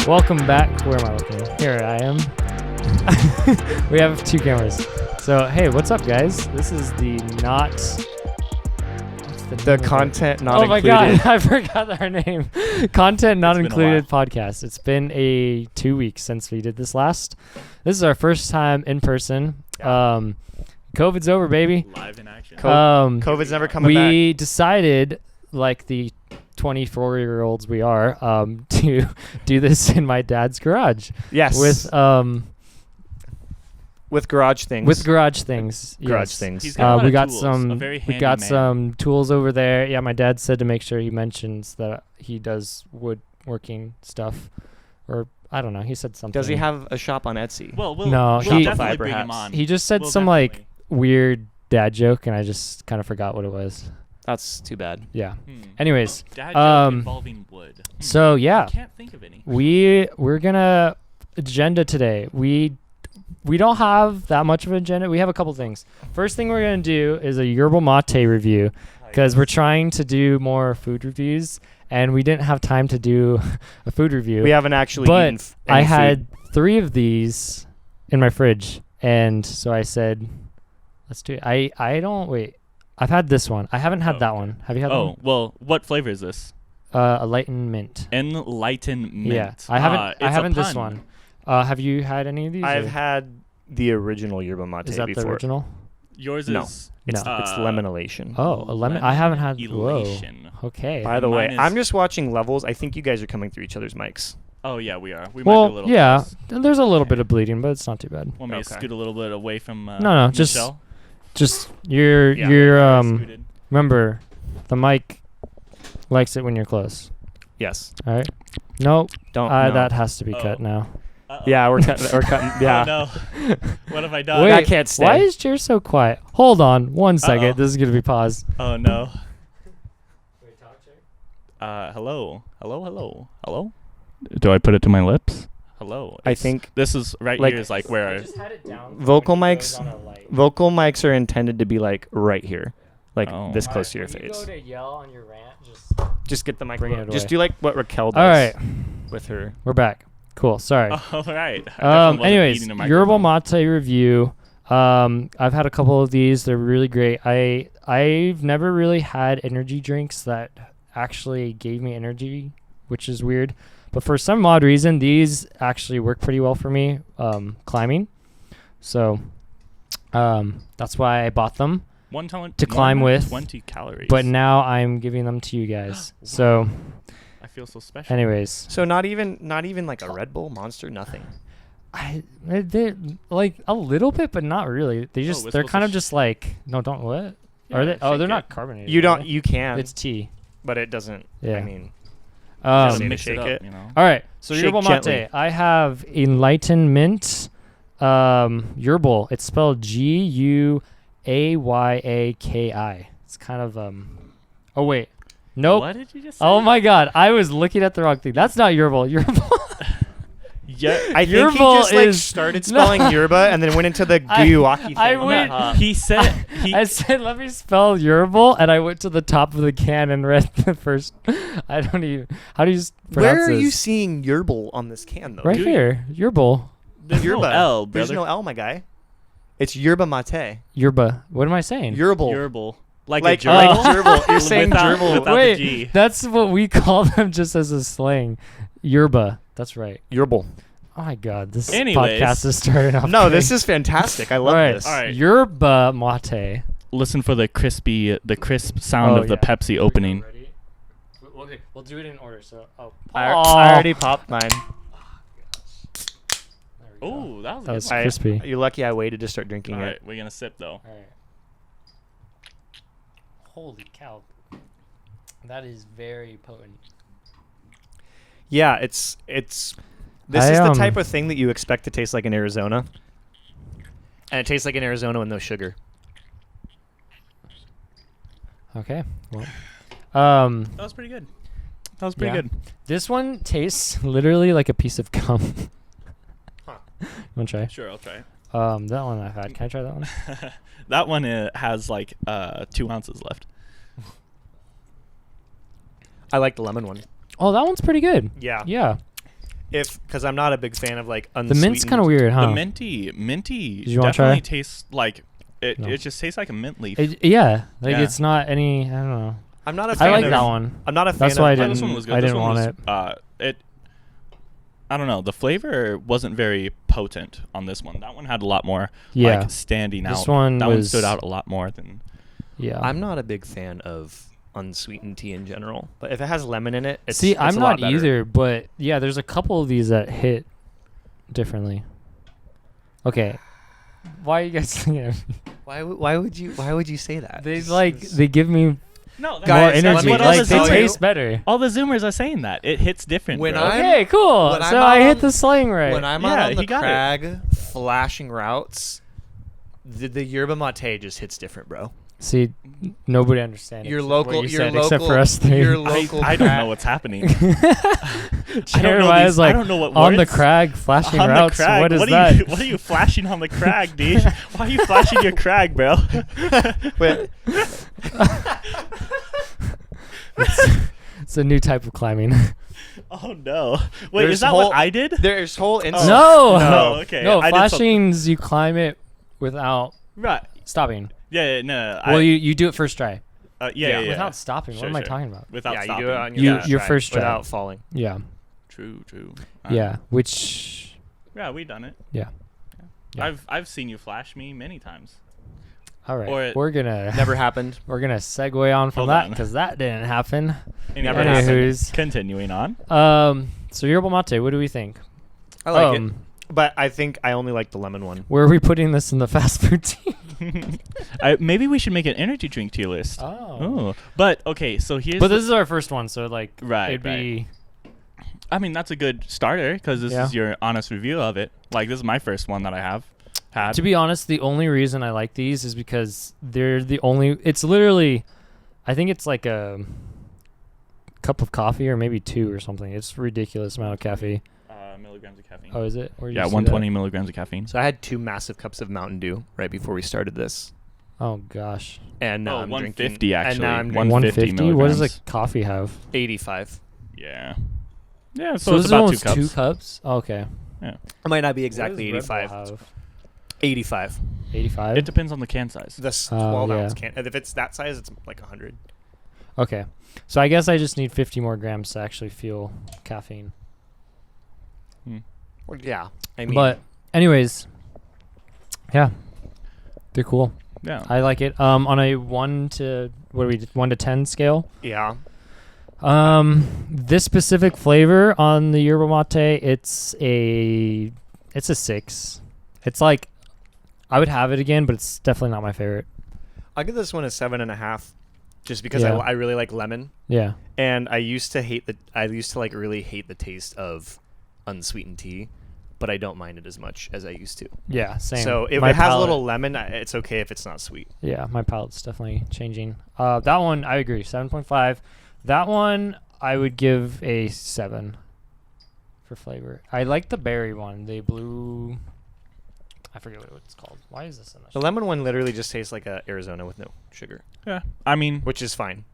Welcome back. Where am I looking? Here I am. We have 2 cameras. So, hey, what's up, guys? This is the not... The content not included. Oh my god, I forgot our name. Content not included podcast. It's been 2 weeks since we did this last. This is our first time in person. COVID's over, baby. Live in action. COVID's never coming back. We decided, like the 24-year-olds we are, to do this in my dad's garage. Yes. With garage things. With garage things. Garage yes. things. He's got we a lot got of tools. some. A very We handy got man. some tools over there. Yeah, my dad said to make sure he mentions that he does woodworking stuff, or I don't know. He said something. Does he have a shop on Etsy? Well, No, we'll he- definitely bring him perhaps. on. He just said We'll some definitely. weird dad joke, and I just kind of forgot what it was. That's too bad. Yeah. Hmm. Anyways, Dad joke involving wood. so yeah, I can't think of any. we're gonna agenda today. We don't have that much of an agenda. We have a couple things. First thing we're going to do is a yerba mate review because we're trying to do more food reviews, and we didn't have time to do a food review. We haven't actually but eaten any I food. had 3 of these in my fridge, and so I said, let's do it. I don't... Wait. I've had this one. I haven't had that one. Have you had that one? Well, what flavor is this? Enlightened mint. Enlightened mint. Yeah. I haven't it's a this pun. one. Have you had any of these? I've or- had the original yerba mate Is that before. the original? Yours No. is It's, No. it's lemon elation. Oh, a lemon. I haven't had. Whoa. elation. Okay. By the way, Mine is- I'm just watching levels. I think you guys are coming through each other's mics. Oh yeah, we are. We might be a Well, little yeah. close. There's a little bit of bleeding, but it's not too bad. Want me to Okay. scoot a little bit away from No, just- Michelle? Just you're Scooted. remember, the mic likes it when you're close. Yes. All right. Nope. Don't. No. That has to be Oh. cut now. Uh-oh. Yeah, we're cutting. We're cutting. Yeah. Oh no. What have I done? Wait. That can't stay. Why is Jer so quiet? Hold on 1 second. Uh-oh. This is gonna be paused. Oh no. Hello. Hello. Do I put it to my lips? Hello. I think This is right like- here is like where had it down. Vocal mics- vocal mics are intended to be like right here, like Oh. this close to your face. Go to yell on your rant. Just get the mic. Bring it Just away. do like what Raquel does. All right, With her. we're back. Cool. Sorry. All right. I definitely wasn't Anyways, eating a yerba microphone. mate review. I've had a couple of these. They're really great. I've never really had energy drinks that actually gave me energy, which is weird. But for some odd reason, these actually work pretty well for me climbing. So that's why I bought them. To climb with, 20 calories. But now I'm giving them to you guys. So, I feel so special. anyways, So not even like a Red Bull, Monster, nothing. they're like a little bit, but not really. we're They're supposed kind to of just like don't what? Yeah, Are they? Oh, shake they're it. not carbonated. You are don't. they? You can. It's tea. but it doesn't. Yeah. I mean, Just Um, mix shake it up, it. you know. All right. So Shake yerba mate. gently. I have Enlightened Mint. Yerbal. It's spelled Guayaki. It's kind of Oh wait. Nope. What did you just say? Oh my God! I was looking at the wrong thing. That's not yerbal. Yerbal. Yeah. I think he Yerbal just like is- started spelling yerba and then went into the guayaki thing. I on went- the top. He said I said, let me spell yerbal, and I went to the top of the can and read the first. I don't even. How do you pronounce Where are this? you seeing yerbal on this can though? Right Dude. here, yerbal. There's no Yerba. L, There's brother. no L, my guy. It's yerba mate. Yerba. What am I saying? Yerbal. Yerbal. Like Like a like gerbil. gerbil. You're saying Without- gerbil. without- Wait, the G. that's what we call them just as a slang. Yerba. That's right. Yerbal. Oh my God, this Anyways. podcast is starting off. No, this great. is fantastic. I love All right. this. All right. Yerba mate. Listen for the crisp sound Oh, of the yeah. Pepsi opening. Ready? Okay, we'll do it in order. So, I already popped mine. Oh, that was, That a was good one. crispy. You're lucky I waited to start drinking All it. right, we're gonna sip though. All right. Holy cow. That is very potent. Yeah, it's this I, is the type of thing that you expect to taste like in Arizona. And it tastes like in Arizona with no sugar. Okay. Well, That was pretty good. That was pretty Yeah. good. this one tastes literally like a piece of gum. Huh. Want to try? Sure, I'll try it. That one I've had. Can I try that one? That one has like 2 ounces left. I like the lemon one. Oh, that one's pretty good. Yeah. Yeah. because I'm not a big fan of like The unsweetened. mint's kind of weird, huh? The minty you wanna definitely try? tastes like it. No. It just tastes like a mint leaf. Yeah, like Yeah. it's not any. I don't know. I'm not a I fan like of that one. I'm not a fan That's of why I Oh, didn't. this one was good. I This didn't one want was, it. I don't know. The flavor wasn't very potent on this one. That one had a lot more Yeah. like standing out. This one that one was- stood out a lot more than. Yeah. I'm not a big fan of unsweetened tea in general, but if it has lemon in it, it's See, it's I'm a lot not better. either, but yeah, there's a couple of these that hit differently. Okay. Why are you guys looking at me? Why would you say that? They Just- like just- they give me No, Guys, more let energy. me what Like just they tell you- taste better. all the Zoomers are saying that it hits different. When bro. I'm- Okay, cool. when I'm So out I hit on- the slang right. When I'm Yeah, out on the he got it. crag flashing routes, the yerba mate just hits different, bro. See, nobody understands Your what local, you your said, local, except for us three. your local. I don't crag- know what's happening. Jeremiah's I like don't know what on the words. crag flashing On routes. the crag. What is what that? Are you, what are you flashing on the crag, dude? Why are you flashing your crag, bro? Wait, It's a new type of climbing. Oh no! Wait, There's is that whole- what I did? there's whole. No, No, okay. no. I did some- Flashing's you climb it without Right. stopping. Yeah. No. Well, you do it first try Yeah. without stopping. Sure, what am I sure. talking about? Without Yeah, stopping. you do it on You- your, your first try. without falling. Yeah, True. yeah. Which Yeah, we done it. yeah. Yeah. I've seen you flash me many times. All right, Or- we're gonna Never happened. we're gonna segue on from Hold that on. because that didn't happen. Never Anyways, happened. Anywho's, Continuing on. so yerba mate. What do we think? I like it, but I think I only like the lemon one. Where are we putting this in the fast food team? Maybe we should make an energy drink tier list. Oh. But okay, so here's. But this is our first one, so like Right, it'd be I mean, that's a good starter because this Yeah. is your honest review of it. Like, this is my first one that I have had. to be honest, the only reason I like these is because they're the only. It's literally, I think it's like a cup of coffee or maybe two or something. It's a ridiculous amount of caffeine. Milligrams of caffeine. Oh, is it? Where did Yeah, you see 120 milligrams of caffeine. So I had 2 massive cups of Mountain Dew right before we started this, that? Oh gosh, and now I'm 150 drinking, actually. And now I'm 150 150. What does a milligrams. coffee have? 85. Yeah. Yeah, So, so this it's is about almost 2 cups. 2 cups. Oh, okay. It might not be exactly What does Red 85. Bull have? 85. 85. It depends on the can size. The 12 ounce yeah. can. And if it's that size, it's like 100. Okay, so I guess I just need 50 more grams to actually feel caffeine. Well, yeah. I mean, But anyways, yeah, they're cool. Yeah. I like it. On a 1 to 10 scale. yeah. This specific flavor on the yerba mate, it's a 6. It's like I would have it again, but it's definitely not my favorite. I'll give this one a 7.5, just because Yeah. I really like lemon, Yeah. and I used to like really hate the taste of unsweetened tea, but I don't mind it as much as I used to. Yeah. Same. So if My it has a palate- little lemon, it's okay if it's not sweet. Yeah, my palate's definitely changing. That one I agree, 7.5. That one I would give a 7 for flavor. I like the berry one, the blue. I forget what it's called. Why is this in The lemon one literally just tastes like a Arizona with no sugar, Yeah. I mean, which is fine.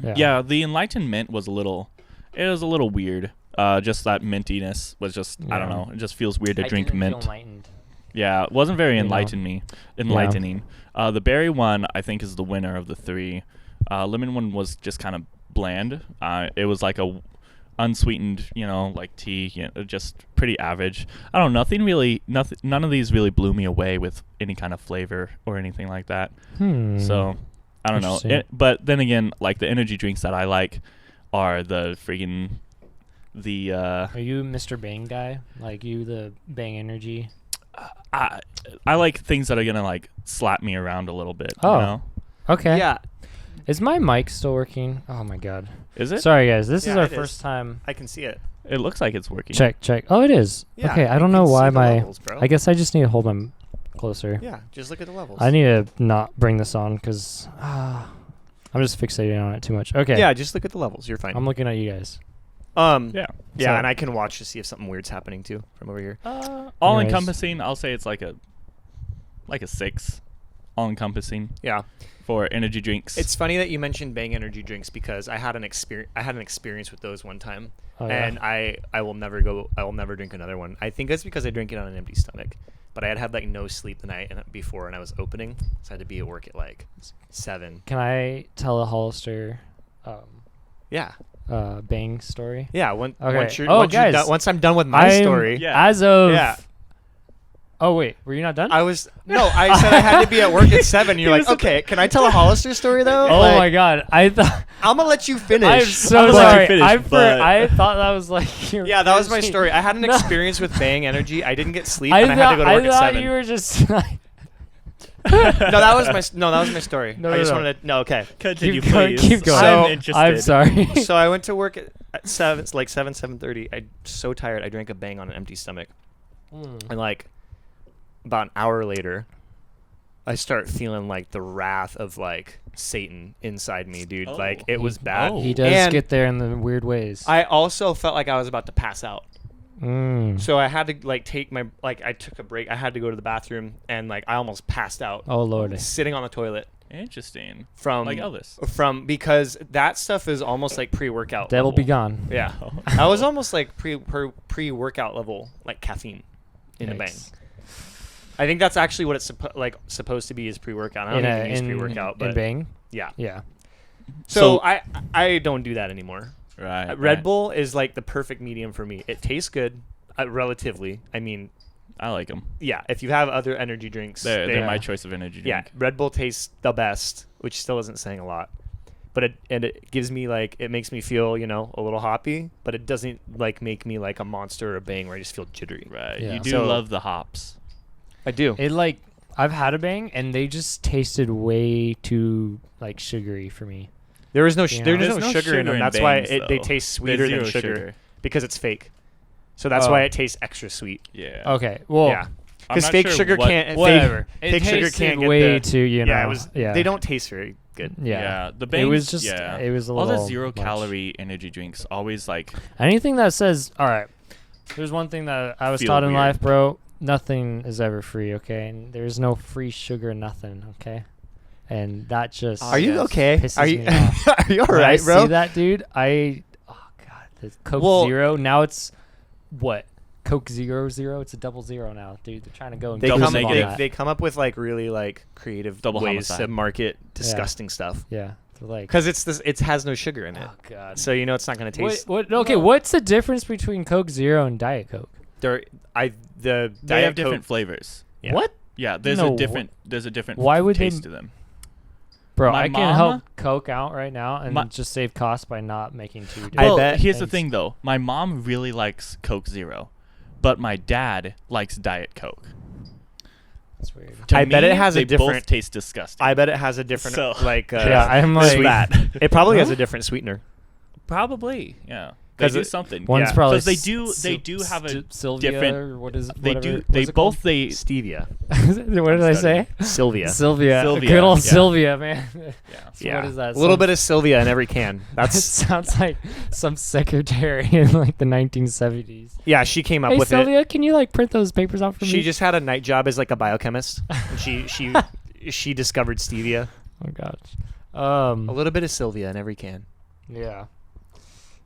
yeah, the Enlightenment was a little weird. Just that mintiness was just, I don't Yeah. know. It just feels weird to I drink didn't feel mint. enlightened. Yeah, it wasn't very You know. enlightening. The berry one, I think, is the winner of the 3. Lemon one was just kind of bland. It was like a unsweetened, like tea, just pretty average. I don't know, none of these really blew me away with any kind of flavor or anything like that. So, I don't know. Interesting. But then again, like the energy drinks that I like are the friggin' Are you Mr. Bang guy? Like you, the Bang Energy? I like things that are gonna like slap me around a little bit. Oh. You know? Okay. Yeah, Is my mic still working? Oh my god. Is it? Sorry guys, this is Yeah, our it is. first time. I can see it. It looks like it's working. Check. Oh, it is. Yeah, okay, I you don't know can why see the my. levels, bro. I guess I just need to hold them closer. Yeah, just look at the levels. I need to not bring this on because I'm just fixating on it too much. Okay. Yeah, just look at the levels. You're fine. I'm looking at you guys. Yeah. Yeah, So- and I can watch to see if something weird's happening too from over here. All Anyways. encompassing, I'll say it's like a 6 all-encompassing Yeah. for energy drinks. It's funny that you mentioned Bang energy drinks because I had an experience with those one time, Oh, yeah. and I will never drink another one. I think it's because I drink it on an empty stomach. But I had like no sleep the night before, and I was opening, so I had to be at work at like 7. Can I tell a Hollister Yeah. Bang story? Yeah. Okay. Once I'm done with my story. Yeah. As of Yeah. Oh wait, were you not done? I said I had to be at work at 7. You're like, okay, can I tell a Hollister story though? Oh Like, my god, I thought. I'm gonna let you finish. I'm so I'm gonna let you sorry. finish, but- I thought that was like. Your Yeah, that was my finishing- story. I had an No. experience with Bang Energy. I didn't get sleep, I and I had to go to work at thought 7. you were just like. that was my story. No, I just no. wanted to. No, okay. Continue, Keep going, please. keep going. So- I'm interested. I'm sorry. So I went to work at 7, like 7:30. I'm so tired. I drank a Bang on an empty stomach, and like about an hour later, I start feeling like the wrath of like Satan inside me, dude. Oh. Like it was bad. Oh. He does And get there in the weird ways. I also felt like I was about to pass out. Mm. So I had to like I took a break. I had to go to the bathroom, and like I almost passed out Oh lordy. sitting on the toilet Interesting. from Like Elvis. because that stuff is almost like pre-workout. Devil level. be gone. Yeah. I was almost like pre-workout level, like caffeine in the Bang. Yikes. I think that's actually what it's supposed to be is pre-workout. I don't even use pre-workout, in but Bang. yeah. Yeah. So So- I don't do that anymore. Right. Red Bull is like the perfect medium for me. It tastes good, relatively. I mean, I like them. yeah. If you have other energy drinks, They're they- my choice of energy drink. yeah. Red Bull tastes the best, which still isn't saying a lot. But it gives me like it makes me feel a little hoppy, but it doesn't like make me like a monster or a Bang where I just feel jittery. Right. Yeah. You do So- love the hops. I do. It like I've had a Bang and they just tasted way too like sugary for me. There is no Yeah. there's There's no no sugar in them. sugar in That's why Bangs, they though. taste sweeter than There's sugar, zero because it's fake. So that's Oh. why it tastes extra sweet. Yeah. Okay. Well, Yeah. I'm Because not fake sure sugar what- can't. whatever. Fake sugar tasted can't get way the, too. Yeah, it was. Yeah. They don't taste very good. Yeah. The It Bangs, was just. yeah. It was a all little. the zero much. calorie energy drinks always like Anything that says, all right. There's one thing that I was Feel taught in weird. life, bro. Nothing is ever free. Okay, and there's no free sugar. Nothing. Okay. And that just. Are you yes. okay? Pisses Are you me off. Are you all When right, I bro? see that, dude, oh god, the Coke Well- Zero. Now it's what? Coke 00. It's a double zero now, dude. They're trying to go and They Double come. negative. They come up with like really like creative Double ways to homicide. market disgusting stuff. yeah, they're like. Because it has no sugar in it, Oh god. so it's not gonna taste. Okay, what's the difference between Coke Zero and Diet Coke? The they Diet have different Coke, flavors. Yeah. What? Yeah, there's No, a different why would they- taste to them. Bro, My I can mom- help Coke out right now and My- just save costs by not making two different. I Well, bet- here's the things. thing though. My mom really likes Coke Zero, but my dad likes Diet Coke. That's weird. To I bet me, it has a they different- both taste disgusting. I bet it has a different So- like. Yeah, I'm sweet- like- It probably has Huh? a different sweetener. Probably, yeah. They 'Cause do it- something. One's Yeah. probably 'Cause they do have a Sylvia different- or what is They whatever- do. what's They it called? both. They. Stevia. What did I say? Sylvia. Sylvia. Sylvia, Good old yeah. Sylvia, man. Yeah. So Yeah. What is that? A little Some- bit of Sylvia in every can. It That's sounds like some secretary in like the 1970s. yeah. She came up Hey with it. Sylvia, can you like print those papers out for me? She just had a night job as like a biochemist. And she discovered stevia. Oh gosh. A little bit of Sylvia in every can. Yeah.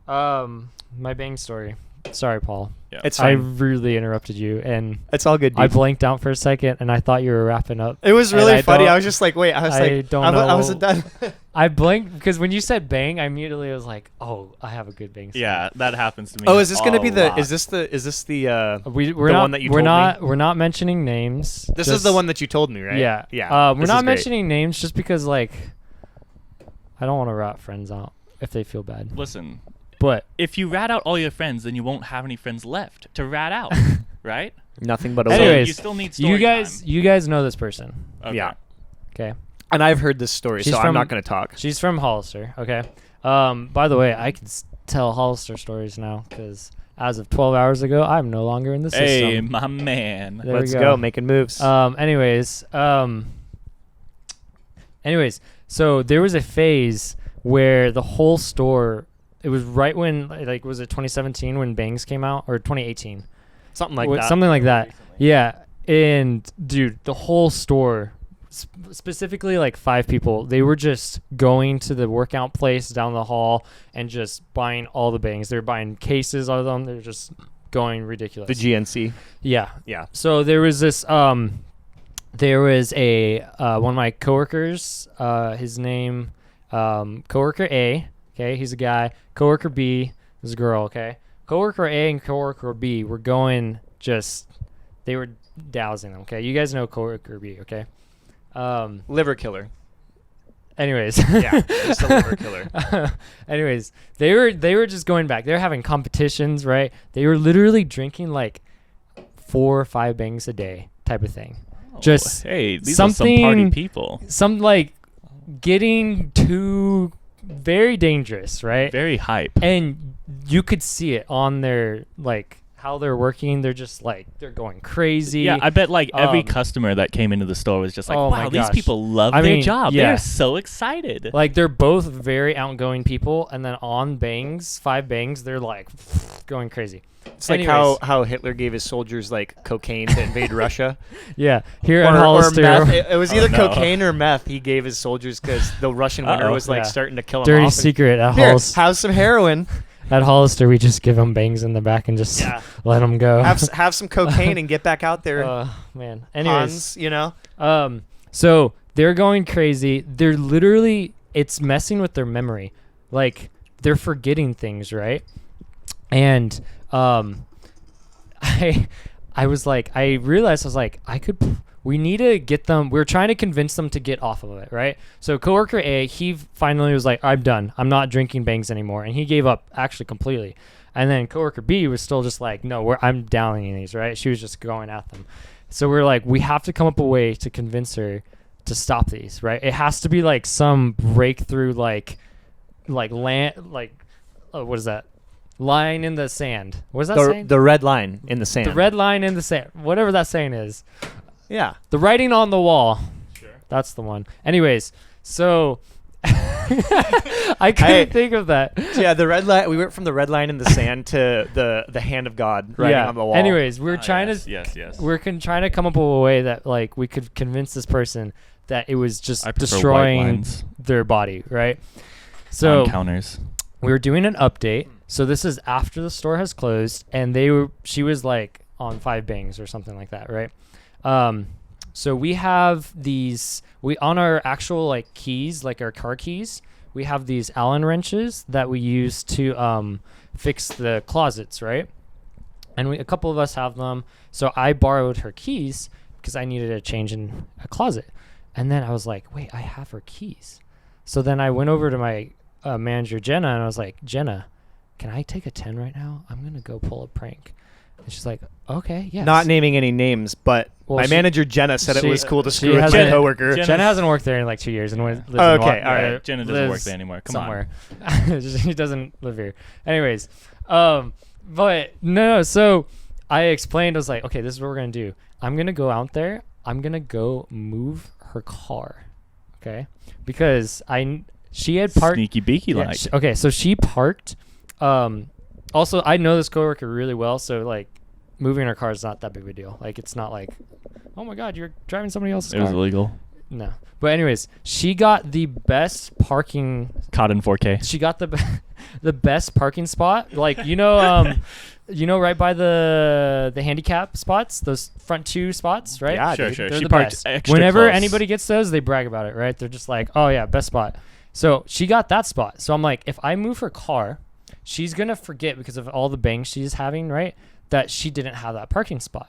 My Bang story. Sorry, Paul. Yeah. It's I fine. really interrupted you, and It's all good. I Dude. blanked out for a second, and I thought you were wrapping up. It was and really I funny. don't- I was just like, wait. I was I like, don't I wasn't know. done. I blinked because when you said Bang, I immediately was like, "Oh, I have a good Bang story." Yeah, that happens to me. Oh, is this gonna a be the? lot. Is this the? We're The not. one that you we're told me? not. We're not mentioning names. This is the one that you told me, right? Yeah. Yeah. We're This not is great. mentioning names just because, like, I don't want to rat friends out if they feel bad. Listen, But if you rat out all your friends, then you won't have any friends left to rat out, right? Nothing but a. So Anyways, you still need story you guys know this person, time. Okay. Yeah. okay? And I've heard this story, She's so I'm from- not gonna talk. She's from Hollister, okay? By the way, I can tell Hollister stories now because as of 12 hours ago, I'm no longer in the Hey, system. my man. There we Let's go. go. Making moves. Anyways, so there was a phase where the whole store. It was right when, like, was it 2017 when Bangs came out, or 2018? Something like that. Something like that. Yeah, and dude, the whole store specifically like 5 people. They were just going to the workout place down the hall and just buying all the bangs. They're buying cases of them. They're just going ridiculous. The GNC. Yeah. Yeah. So there was this there was a one of my coworkers, his name coworker A, okay, he's a guy. Coworker B is a girl, okay. Coworker A and coworker B were going they were dousing them, okay. You guys know coworker B, okay. Liver killer. Anyways. Yeah, just a liver killer. Anyways, they were just going back. They were having competitions, right? They were literally drinking like 4 or 5 bangs a day type of thing. Just hey, these something, are some party people. Some like getting too very dangerous, right? Very hype. And you could see it on their like how they're working. They're just like they're going crazy. Yeah, I bet like every customer that came into the store was just like, oh my wow, these gosh. people love I their mean, job. yeah. They're so excited. Like they're both very outgoing people, and then on bangs, 5 bangs, they're like going crazy. It's like how Hitler gave his soldiers like cocaine to invade Russia. Yeah, here or, at Hollister, meth. It was either no. cocaine or meth he gave his soldiers because the Russian winter was like Yeah. starting to kill them dirty off. secret at Here, Hollister. have some heroin. At Hollister, we just give them bangs in the back and just let them go. have some cocaine and get back out there. Man. Anyways, Hans, you know. So they're going crazy. They're literally, it's messing with their memory. Like they're forgetting things, right? And I was like, I realized I was like, we need to get them. We're trying to convince them to get off of it, right? So coworker A, he finally was like, I'm done. I'm not drinking bangs anymore. And he gave up actually completely. And then coworker B was still just like, no, I'm downing these, right? She was just going at them. So we're like, we have to come up with a way to convince her to stop these, right? It has to be like some breakthrough, like land, like, what is that? Line in the sand. What is that saying? The red line in the sand. The red line in the sand. Whatever that saying is. Yeah. The writing on the wall. Sure. That's the one. Anyways, so I couldn't think of that. So yeah, the red line. We went from the red line in the sand to the hand of God writing on the wall. Anyways, we're trying yes, to yes. we're trying to come up with a way that like we could convince this person that it was just I prefer white destroying lines their body, right? So on counters. we were doing an update. So this is after the store has closed, and she was like on 5 bangs or something like that, right? So we have on our actual like keys, like our car keys, we have these Allen wrenches that we use to fix the closets, right? And a couple of us have them. So I borrowed her keys because I needed a change in a closet. And then I was like, wait, I have her keys. So then I went over to my manager, Jenna, and I was like, Jenna, can I take a 10 right now? I'm going to go pull a prank. And she's like, okay, yes. Not naming any names, but my manager Jenna said it was cool to screw with my coworker. Jenna hasn't worked there in like 2 years and lives in okay, all right. Jenna doesn't work there anymore. Come somewhere. She doesn't live here. Anyways, but no. So I explained. I was like, okay, this is what we're gonna do. I'm gonna go out there. I'm gonna go move her car. Okay, because she had parked sneaky beaky like. Okay, so she parked. Also, I know this coworker really well, so like moving her car is not that big of a deal. Like it's not like, oh my god, you're driving somebody else's car. It was illegal. No, but anyways, she got the best parking. Caught in 4K. She got the best parking spot. Like right by the handicap spots, those front 2 spots, right? Yeah, Sure, dude. sure. They're She the parked best. extra Whenever close. anybody gets those, they brag about it, right? They're just like, oh yeah, best spot. So she got that spot. So I'm like, if I move her car, she's gonna forget because of all the bangs she's having, right? That she didn't have that parking spot.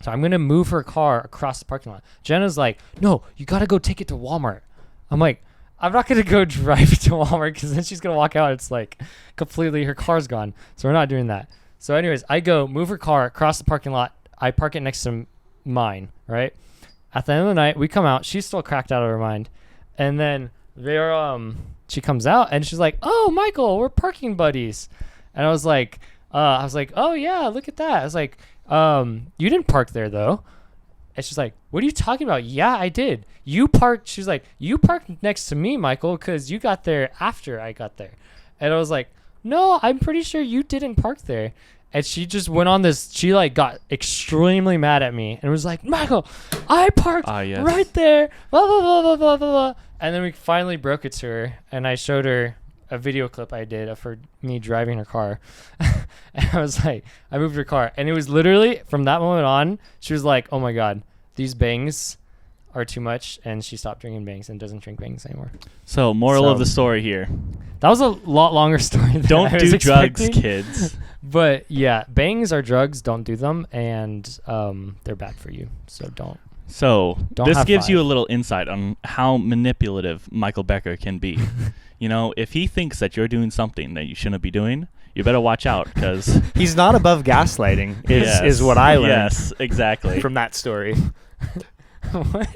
So I'm gonna move her car across the parking lot. Jenna's like, no, you gotta go take it to Walmart. I'm like, I'm not gonna go drive it to Walmart because then she's gonna walk out. It's like completely her car's gone. So we're not doing that. So anyways, I go move her car across the parking lot. I park it next to mine, right? At the end of the night, we come out. She's still cracked out of her mind, and then she comes out and she's like, oh, Michael, we're parking buddies. And I was like, oh yeah, look at that. I was like, you didn't park there though. And she's like, what are you talking about? Yeah, I did. She's like, you parked next to me, Michael, because you got there after I got there. And I was like, no, I'm pretty sure you didn't park there. And she just went on this. She like got extremely mad at me and was like, "Michael, I parked Yes. right there." Blah blah blah blah blah blah blah. And then we finally broke it to her, and I showed her a video clip I did of me driving her car. And I was like, I moved her car, and it was literally from that moment on, she was like, "Oh my god, these bangs are too much," and she stopped drinking bangs and doesn't drink bangs anymore. So, moral of the story here: That was a lot longer story. Than don't I was do drugs, expecting. kids. But yeah, bangs are drugs. Don't do them, and they're bad for you. So don't. So Don't this have gives you a five. little insight on how manipulative Michael Becker can be. You know, if he thinks that you're doing something that you shouldn't be doing, you better watch out, because He's not above gaslighting. Is what I learned. Yes, exactly. From that story. What?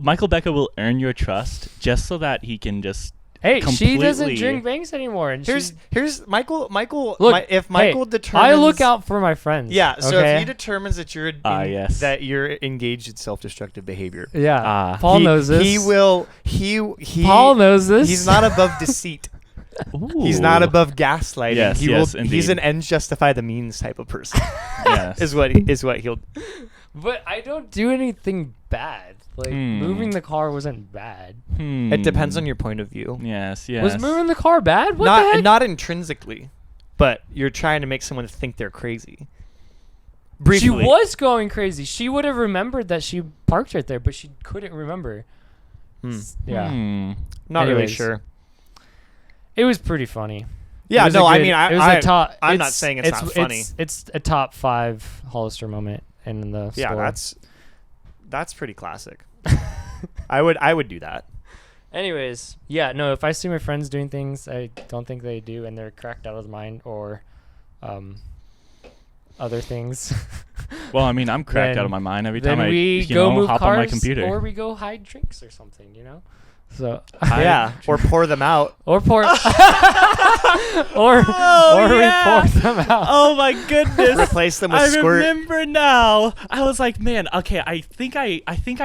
Michael Becker will earn your trust just so that he can just Hey, she doesn't completely- drink bangs anymore, and Here's Michael. Look, If Michael hey, determines, I look out for my friends. Yeah. So okay? if he determines that Yes. that you're engaged in self-destructive behavior, Yeah, Paul knows this. He will. He. Paul knows this. He's not above deceit. He's not Ooh. above gaslighting. Yes, he yes, will. He's indeed. an ends justify the means type of person. Yes. is what he'll. But I don't do anything bad. Like moving the car wasn't bad. It depends on your point of view. Yes, yes. Was moving the car bad? What the heck? Not intrinsically, but you're trying to make someone think they're crazy. Briefly. She was going crazy. She would have remembered that she parked right there, but she couldn't remember. Yeah. Not really Anyways. sure. It was pretty funny. Yeah, It was no, a I good- mean, it was a top. I'm not saying it's not funny. It's a top 5 Hollister moment in the Yeah, store. that's pretty classic. I would do that. Anyways, yeah, no, if I see my friends doing things I don't think they do and they're cracked out of the mind or other things, Well, I mean, I'm cracked Then- out of my mind every then time we I go move hop cars on my computer. or we go hide drinks or something, you know? So Yeah, or pour them out. or pour or yeah. we pour them out. Oh my goodness! Replace them with I squirt. remember now. I was like, man, okay, I think I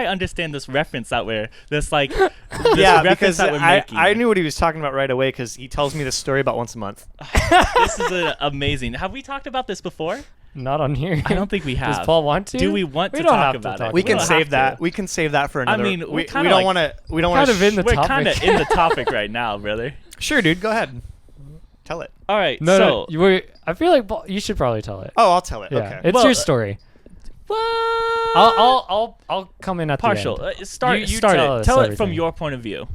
understand this reference that we're this like this Yeah, reference because that we're I making. knew what he was talking about right away because he tells me this story about once a month. This is amazing. Have we talked about this before? Not on here. I don't think we have. Does Paul want to? Do we want We to don't talk have to about talk it? We can don't save have that. to. We can save that for another. mean, we're we kinda don't like- want to. We don't want kind of in the We're kind of topic. in the topic right now, brother. Sure, dude. Go ahead. Tell it. All right. No, so no, I feel like you should probably tell it. Oh, I'll tell it. Yeah, Okay. it's Well, your story. what? I'll come in at Partial. the end. Start. You start tell it. us Tell it from everything. your point of view.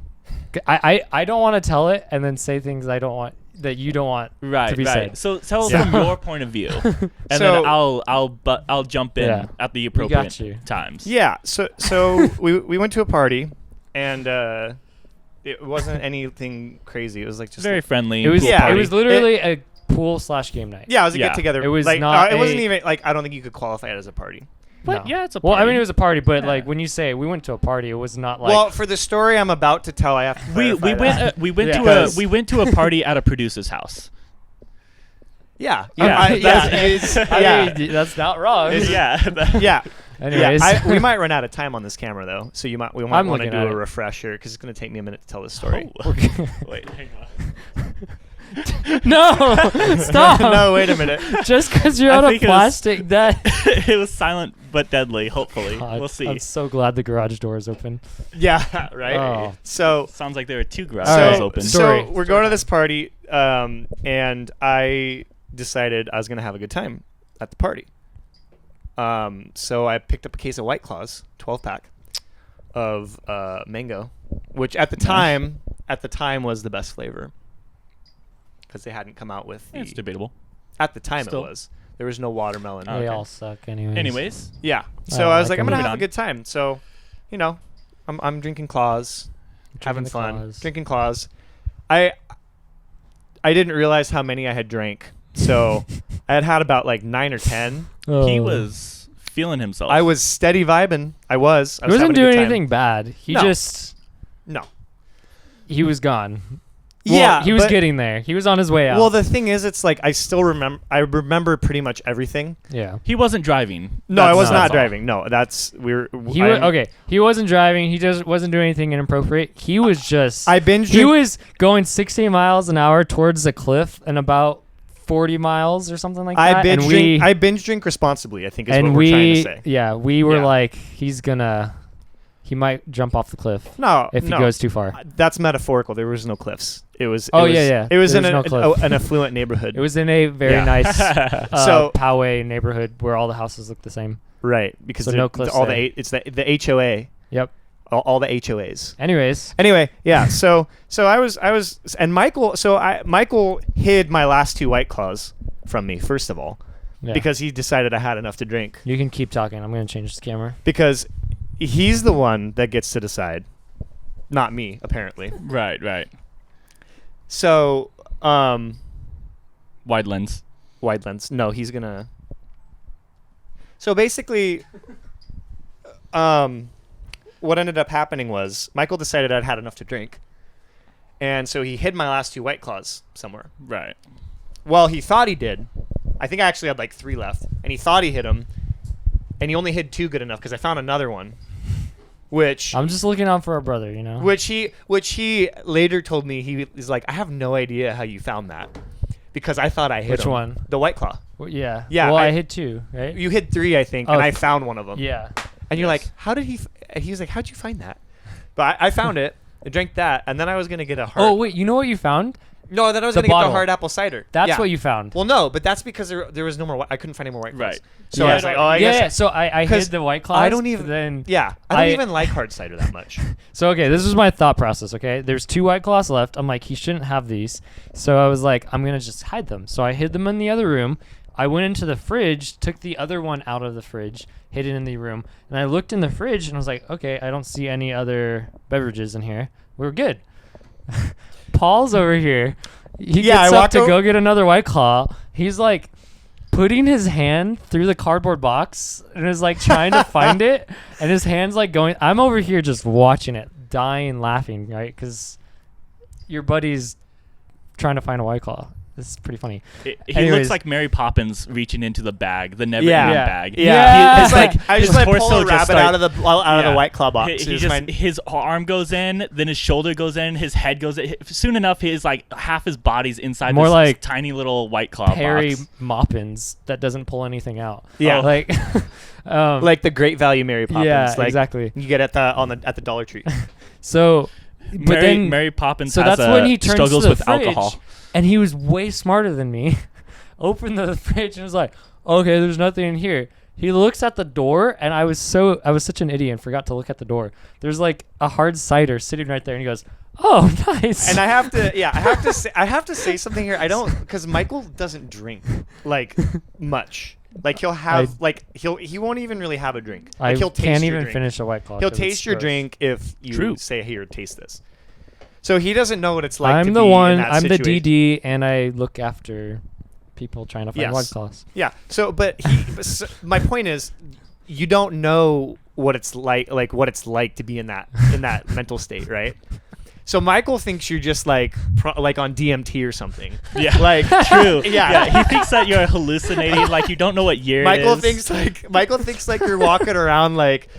I don't want to tell it and then say things I don't want that you don't want Right. to be Right. said. So tell it Yeah. from your point of view, and So- then I'll jump in Yeah. at the got appropriate you. times. Yeah. So we went to a party, and it wasn't anything crazy. It was like just Very friendly. It was cool Yeah, party. it was literally a pool/game night. Yeah, it was a Yeah. get together. It was like, not it wasn't a- even like I don't think you could qualify it as a party. But No. yeah, it's a Well, party. I mean, it was a party, but Yeah. like when you say we went to a party, it was not like Well, for the story I'm about to tell, I have to we clarify went that. we went Yeah. to a Because- we went to a party at a producer's house. Yeah. Yeah. Yeah. that's not wrong. Yeah. Yeah. Anyways, We might run out of time on this camera though, so we might I'm want to looking do at a it. refresher because it's going to take me a minute to tell this story. Oh. Wait, hang on. no, stop. No, wait a minute. Just because you're I out of think it was- plastic, that It was silent but deadly. Hopefully, God, we'll see. I'm so glad the garage door is open. Yeah, right. Oh. So Sounds like there are two All garages right, open. Story. So we're going to this party, and I decided I was going to have a good time at the party. So I picked up a case of White Claws, 12-pack of mango, which at the time was the best flavor because they hadn't come out with the. It's debatable. At the time Still. it was. There was no watermelon. They Okay. all suck, anyways. Anyways, Yeah. Oh, So I was like like, I'm a gonna movie have a on. good time. So, I'm drinking claws, having the fun, claws. drinking claws. I didn't realize how many I had drank. So I had about like 9 or 10. he Oh. was feeling himself. I was steady vibing. I was. He wasn't having a doing good time. anything bad. He No. just No. he was gone. Well, Yeah, he was but- getting there. He was on his way out. Well, the thing is, it's like I still remember. I remember pretty much everything. yeah. He wasn't driving. No, I was That's not all. driving. No, that's He was okay. He wasn't driving. He just wasn't doing anything inappropriate. He was just. I binge. he was going 60 miles an hour towards the cliff, and about 40 miles or something like I that. binge drink responsibly, I think is what we're trying to say. Yeah, we were Yeah. like, he might jump off the cliff if he goes too far. That's metaphorical. There was no cliffs. It was. Yeah. It was There in was no cliff. an affluent neighborhood. It was in a very Yeah. nice So- Poway neighborhood where all the houses look the same. right, because So no cliffs there. it's the HOA. Yep. All the HOAs. Anyways, Anyway, yeah. So I was and Michael. Michael hid my last 2 White Claws from me first of all, yeah. because he decided I had enough to drink. You can keep talking. I'm going to change this camera. Because he's the one that gets to decide, not me, apparently. Right. So, Wide lens. wide lens. No, he's gonna. So basically, what ended up happening was Michael decided I'd had enough to drink, and so he hid my last 2 White Claws somewhere. Right. Well, he thought he did. I think I actually had like 3 left, and he thought he hid them, and he only hid 2 good enough because I found another one, which I'm just looking out for our brother, you know? which he later told me he's like, I have no idea how you found that, because I thought I hid Which him. one? The White Claw. Well, yeah. Yeah, Well, I I- hit 2, right? You hid 3, I think, Oh, and I found one of them. Yeah. And you're Yes. like, how did he? And he was like, how'd you find that? But I found it. I drank that, and then I was gonna get a hard. Oh, wait. You know what you found? No, then I was the gonna get bottle. the hard apple cider. That's Yeah. what you found. Well, no, but that's because there was no more. I couldn't find any more White Claws. Right. So Yeah. I was like, oh, I yeah, guess. yeah. So I 'cause hid the White Claws. I don't even. Then Yeah, I don't even like hard cider that much. So okay, this is my thought process. Okay, there's 2 White Claws left. I'm like, he shouldn't have these. So I was like, I'm gonna just hide them. So I hid them in the other room. I went into the fridge, took the other one out of the fridge, hid it in the room, and I looked in the fridge and I was like, okay, I don't see any other beverages in here. We're good. Paul's over here. He Yeah, gets I up walked to o- go get another White Claw. He's like putting his hand through the cardboard box and is like trying to find it, and his hand's like going. I'm over here just watching it, dying laughing, right? Because your buddy's trying to find a White Claw. This is pretty funny. He Anyways. looks like Mary Poppins reaching into the bag, the never Yeah. ending Yeah. bag. Yeah. It's like I his just like pull torso a just rabbit start- out of the Yeah. White Claw box. He It's just fine. his arm goes in, then his shoulder goes in, his head goes in. Soon enough, his like half his body's inside More this like tiny little White Claw Perry box. Moppins that doesn't pull anything out. Yeah. Like, like the Great Value Mary Poppins. yeah, like exactly. You get at the Dollar Tree. So, but then Mary Poppins so has that's when he turns struggles to the with fridge, alcohol. and he was way smarter than me. Opened the fridge and was like, "Okay, there's nothing in here." He looks at the door, and I was such an idiot and forgot to look at the door. There's like a hard cider sitting right there, and he goes, "Oh, nice." And I have to say something here. I don't, because Michael doesn't drink like much. Like he'll have he won't even really have a drink. I Like he'll taste can't your even drink. finish a White Claw. He'll 'cause it's taste your gross. drink if you True. say, "Here, taste this." So he doesn't know what it's like. I'm to the be one. In that I'm the situation. DD, and I look after people trying to find Yes. White Claws. Yeah. So, my point is, you don't know what it's like to be in that mental state, right? So Michael thinks you're just like on DMT or something. Yeah, Like true. Yeah. He thinks that you're hallucinating, like you don't know what year Michael it is. thinks like you're walking around like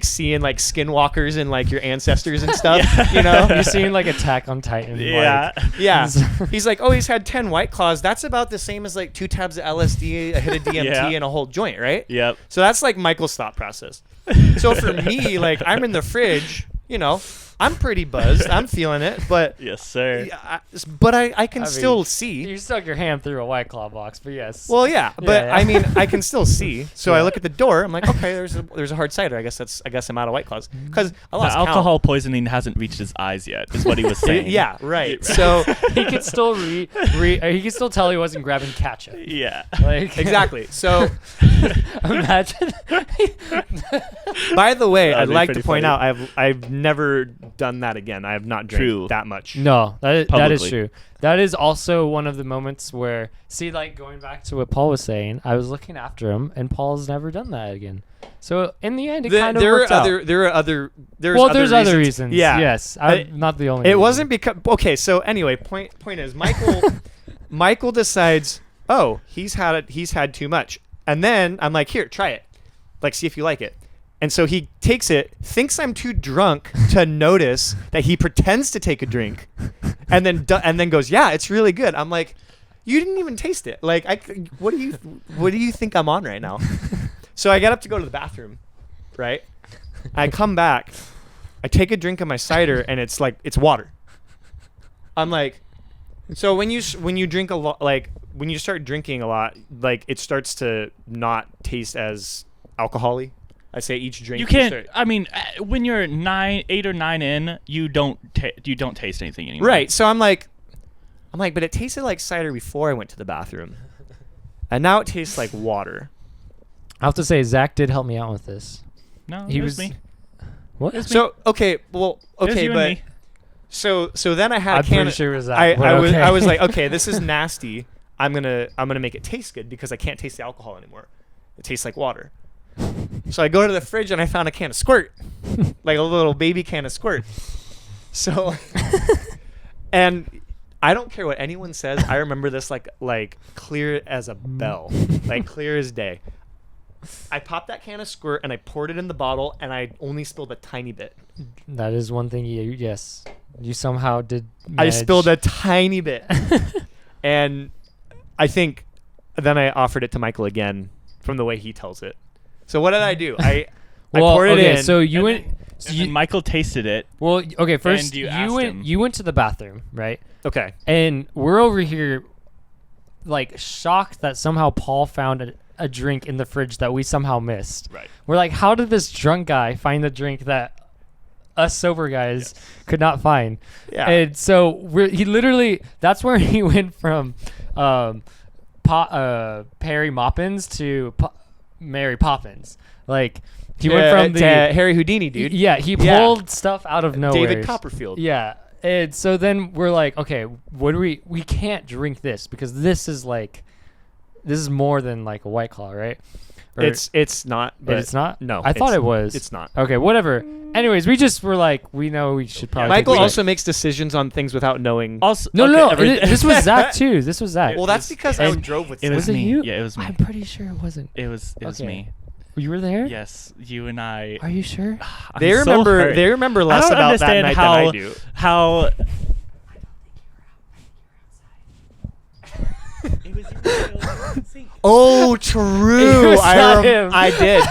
seeing like skinwalkers and like your ancestors and stuff. Yeah. You know. You're seeing like Attack on Titan. Yeah. Like, Yeah. He's like, oh, he's had 10 White Claws. That's about the same as like 2 tabs of LSD, a hit of DMT, Yeah. and a whole joint, right? Yep. So that's like Michael's thought process. So for me, like I'm in the fridge, you know, I'm pretty buzzed. I'm feeling it, but Yes, sir. I can I mean, still see. You stuck your hand through a White Claw box, but yes. Well, yeah, but Yeah. I mean, I can still see. So I Yeah. look at the door. I'm like, okay, there's a hard cider. I guess I'm out of White Claws because I The lost count. alcohol poisoning hasn't reached his eyes yet, is what he was saying. Yeah, right. So he could still he could still tell he wasn't grabbing ketchup. Yeah. Like exactly. So imagine. by the way, That'd I'd be like to pretty point funny. out I've never done that again. I have not drank True. that much. No, that is Publicly. true. That is also one of the moments where, see, like going back to what Paul was saying, I was looking after him, and Paul's never done that again. So in the end, it kind of worked out. There's Other reasons. Yeah. Yes, I'm not the only. It reason. wasn't because okay. So anyway, point is Michael decides, oh, he's had too much, and then I'm like, here, try it, like see if you like it. And so he takes it, thinks I'm too drunk to notice that he pretends to take a drink, and then goes, yeah, it's really good. I'm like, You didn't even taste it. Like, what do you think I'm on right now? So I get up to go to the bathroom, right? I come back, I take a drink of my cider, and it's like it's water. I'm like, so when you drink a lot, like when you start drinking a lot, like it starts to not taste as alcohol-y. I say each drink. You can't. I mean, when you're 8 or 9 in, you don't taste anything anymore. Right. So I'm like, but it tasted like cider before I went to the bathroom, and now it tastes like water. I have to say, Zach did help me out with this. No, He it was was me. What? It was me. So okay, It was you and but me. so then I had I'm a can. pretty sure it was Zach. I but okay. was like, okay, this is nasty. I'm gonna make it taste good because I can't taste the alcohol anymore. It tastes like water. So I go to the fridge and I found a can of Squirt, like a little baby can of Squirt. So, and I don't care what anyone says. I remember this like clear as a bell, like clear as day. I popped that can of Squirt and I poured it in the bottle and I only spilled a tiny bit. That is one thing you somehow did I manage. spilled a tiny bit. And I think then I offered it to Michael again from the way he tells it. So what did I do? I poured it in. So you And went. then Michael tasted it. Well, okay. First, you asked him. You went to the bathroom, right? Okay. And we're over here, like shocked that somehow Paul found a drink in the fridge that we somehow missed. Right. We're like, how did this drunk guy find the drink that us sober guys could not find? Yeah. And so he literally, that's where he went from Perry Moppins to Mary Poppins. Like he went from to Harry Houdini, dude. Yeah, he pulled stuff out of nowhere. David Copperfield. Yeah. And so then we're like, okay, what do we can't drink this because this is more than like a White Claw, right? Or It's not. But it's not? No. I thought it was. It's not. Okay, whatever. Anyways, we just were like, we know we should probably Michael take also makes decisions on things without knowing. Also, No. okay, This was Zach too. This was Zach. Well, that's because I and drove with it was it me. you? Yeah, it was me. I'm pretty sure it wasn't. It was Okay. me. You were there? Yes, you and I. Are you sure? I'm They so remember. hurt. They remember I less don't about that understand night how than I do. how. It was you. Oh, true. It was not him. I did.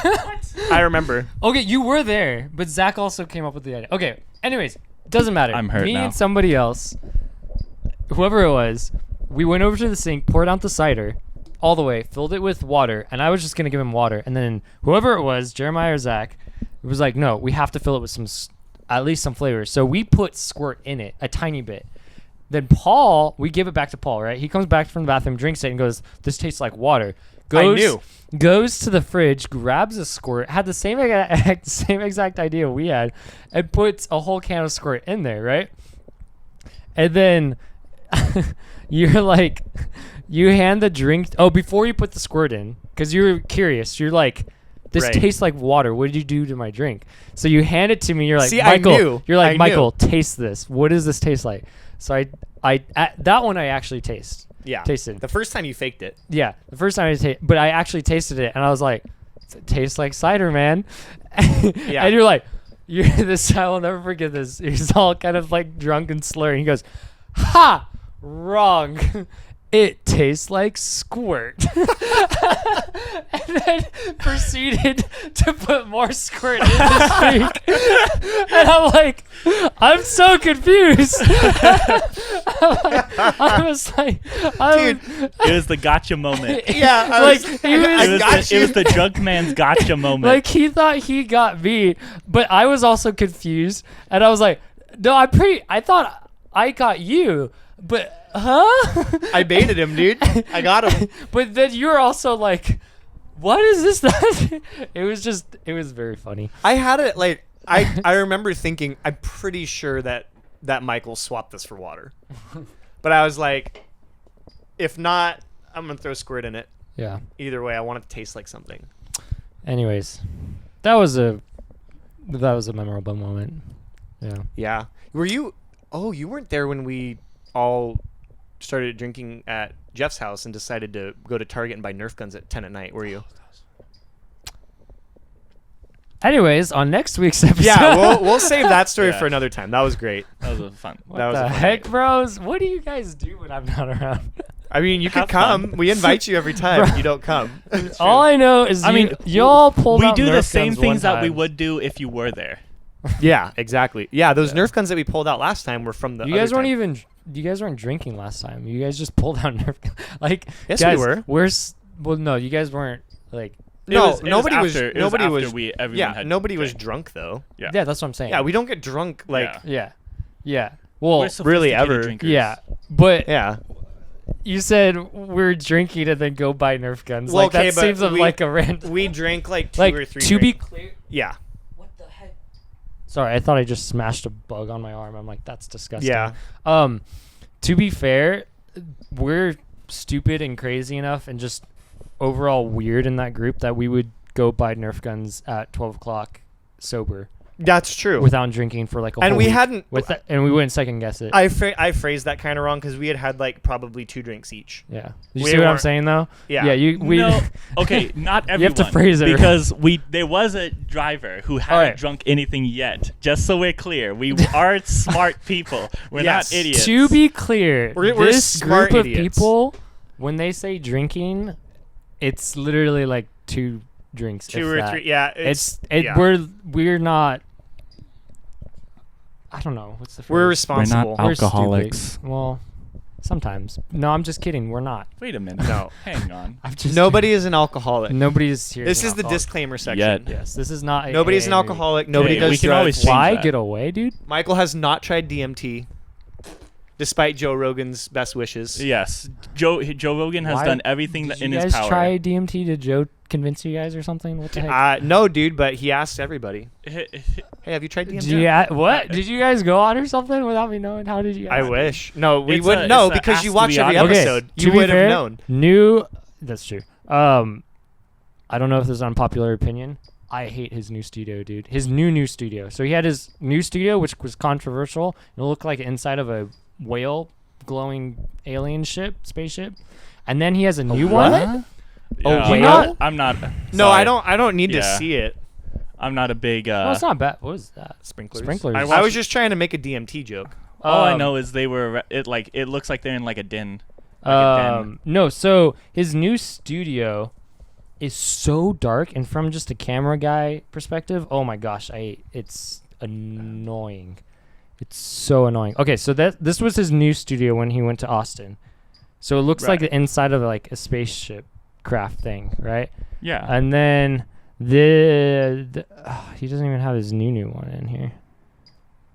I remember. Okay, you were there, but Zach also came up with the idea. Okay, anyways, doesn't matter. I'm hurt Me now. and somebody else, whoever it was, we went over to the sink, poured out the cider all the way, filled it with water, and I was just going to give him water. And then whoever it was, Jeremiah or Zach, was like, no, we have to fill it with at least some flavor. So we put Squirt in it, a tiny bit. Then Paul, we give it back to Paul, right? He comes back from the bathroom, drinks it, and goes, this tastes like water. Goes to the fridge, grabs a Squirt, had the same exact idea we had, and puts a whole can of Squirt in there, right? And then you're like, you hand the drink. Oh, before you put the Squirt in, because you're curious, you're like, this Right. tastes like water. What did you do to my drink? So you hand it to me. You're like, See, I Michael. knew. You're like, I Michael, knew. taste this. What does this taste like? So that one I actually tasted. The first time you faked it. Yeah, the first time but I actually tasted it, and I was like, it tastes like cider, man. Yeah. And you're like, I will never forget this. He's all kind of like drunk and slurring. He goes, ha, wrong. It tastes like Squirt. And then proceeded to put more Squirt in his drink. And I'm like, I'm so confused. I was like, Dude. It was the gotcha moment. Yeah. It was the drunk man's gotcha moment. Like he thought he got me, but I was also confused, and I was like, no, I thought I got you, but I baited him, dude. I got him. But then you're also like, what is this? It was very funny. I had it like I remember thinking I'm pretty sure that Michael swapped this for water, but I was like, if not, I'm gonna throw Squirt in it. Yeah. Either way, I want it to taste like something. Anyways, that was a memorable moment. Yeah. Yeah. Were you? Oh, you weren't there when we all started drinking at Jeff's house and decided to go to Target and buy Nerf guns at 10 at night, were you? Anyways, on next week's episode. Yeah, we'll save that story Yeah. for another time. That was great. that was a fun. What that was the a fun heck, night. bros? What do you guys do when I'm not around? I mean, you could Have come. fun. We invite you every time. You don't come. All I know is y'all pulled we out do Nerf the same guns one things that we time. would do if you were there. Yeah, exactly. Yeah, those Nerf guns that we pulled out last time were from the. You guys other weren't time. even. You guys weren't drinking last time. You guys just pulled out Nerf. Like, Yes, guys, we were. Well, no, you guys weren't. Like, No, It nobody was. after- it Nobody after was. everyone Yeah, had nobody was drank. drunk though. Yeah. yeah, that's what I'm saying. Yeah, we don't get drunk like. Yeah. Yeah. Well, We're really sophisticated ever. drinkers. yeah, but Yeah. you said we're drinking and then go buy Nerf guns. Well, like okay, that but seems we- like a random. We drank like two Like, or three. to be drinks. clear. Yeah. What the heck? Sorry, I thought I just smashed a bug on my arm. I'm like, that's disgusting. Yeah. To be fair, we're stupid and crazy enough and just overall weird in that group that we would go buy Nerf guns at 12 o'clock sober That's true. without drinking for like a and whole we week. hadn't. And we wouldn't second guess it. I phrased that kind of wrong because we had like probably 2 drinks each. Yeah. You We see what I'm weren't- saying though? Yeah. Yeah. We. No, okay, not everyone. You have to phrase it because there was a driver who hadn't Alright. drunk anything yet. Just so we're clear, we are smart people. We're Yes. not idiots. To be clear, We're this smart group idiots. of people, when they say drinking, it's literally like 2 drinks. 2 if or that. 3. Yeah. Yeah. We're not. I don't know what's the phrase. We're responsible. We're stupid. alcoholics. Well, sometimes. No, I'm just kidding. We're not. Wait a minute. No. Hang on. I'm just Nobody is an alcoholic. Nobody's here. This is the disclaimer section. Yet. Yes, this is not. Nobody's an AA. alcoholic. Nobody Hey, does we can drugs. always change Why that. get away, dude? Michael has not tried DMT, despite Joe Rogan's best wishes. Yes, Joe Rogan has Why- done everything Did in you his guys power. try DMT? Did Joe convince you guys or something? What the heck? No, dude, but he asked everybody. Hey, have you tried DMT? Did you what? Did you guys go on or something without me knowing? How did you I guys? wish. No, we It's wouldn't a- know it's a because ask you to watch the every audience. episode. To You be would have fair, known. That's true. I don't know if this is unpopular opinion. I hate his new studio, dude. His new studio. So he had his new studio, which was controversial. It looked like inside of a whale glowing alien spaceship. And then he has a new one. Yeah, Oh, whale? I'm not. No, sorry. I don't need to Yeah. see it. I'm not a big. Well, it's not bad. What is that? Sprinklers. Sprinklers. I was just trying to make a DMT joke. all I know is they were. It looks like they're in like a den. Like a den. No, so his new studio is so dark, and from just a camera guy perspective, oh my gosh, it's annoying. It's so annoying. Okay, so this was his new studio when he went to Austin. So it looks like Right. the inside of like a spaceship craft thing, right? Yeah. And then he doesn't even have his new one in here.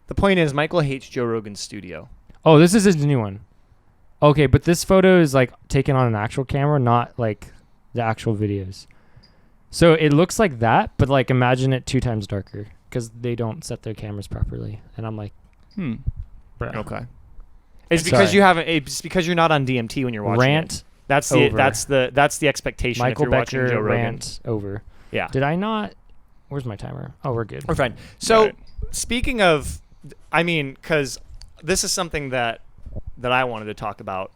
The point is, Michael hates Joe Rogan's studio. Oh, this is his new one. Okay, but this photo is like taken on an actual camera, not like the actual videos. So it looks like that, but like imagine it 2 times darker because they don't set their cameras properly. And I'm like, Hmm. bruh. Okay. It's because Sorry. you haven't. It's because you're not on DMT when you're watching Rant it. That's the over. that's the expectation Michael if you're watching Becker Joe Rogan. rant over. Yeah. Did I not? Where's my timer? Oh, we're good. We're fine. So Right. speaking of, I mean, because this is something that I wanted to talk about.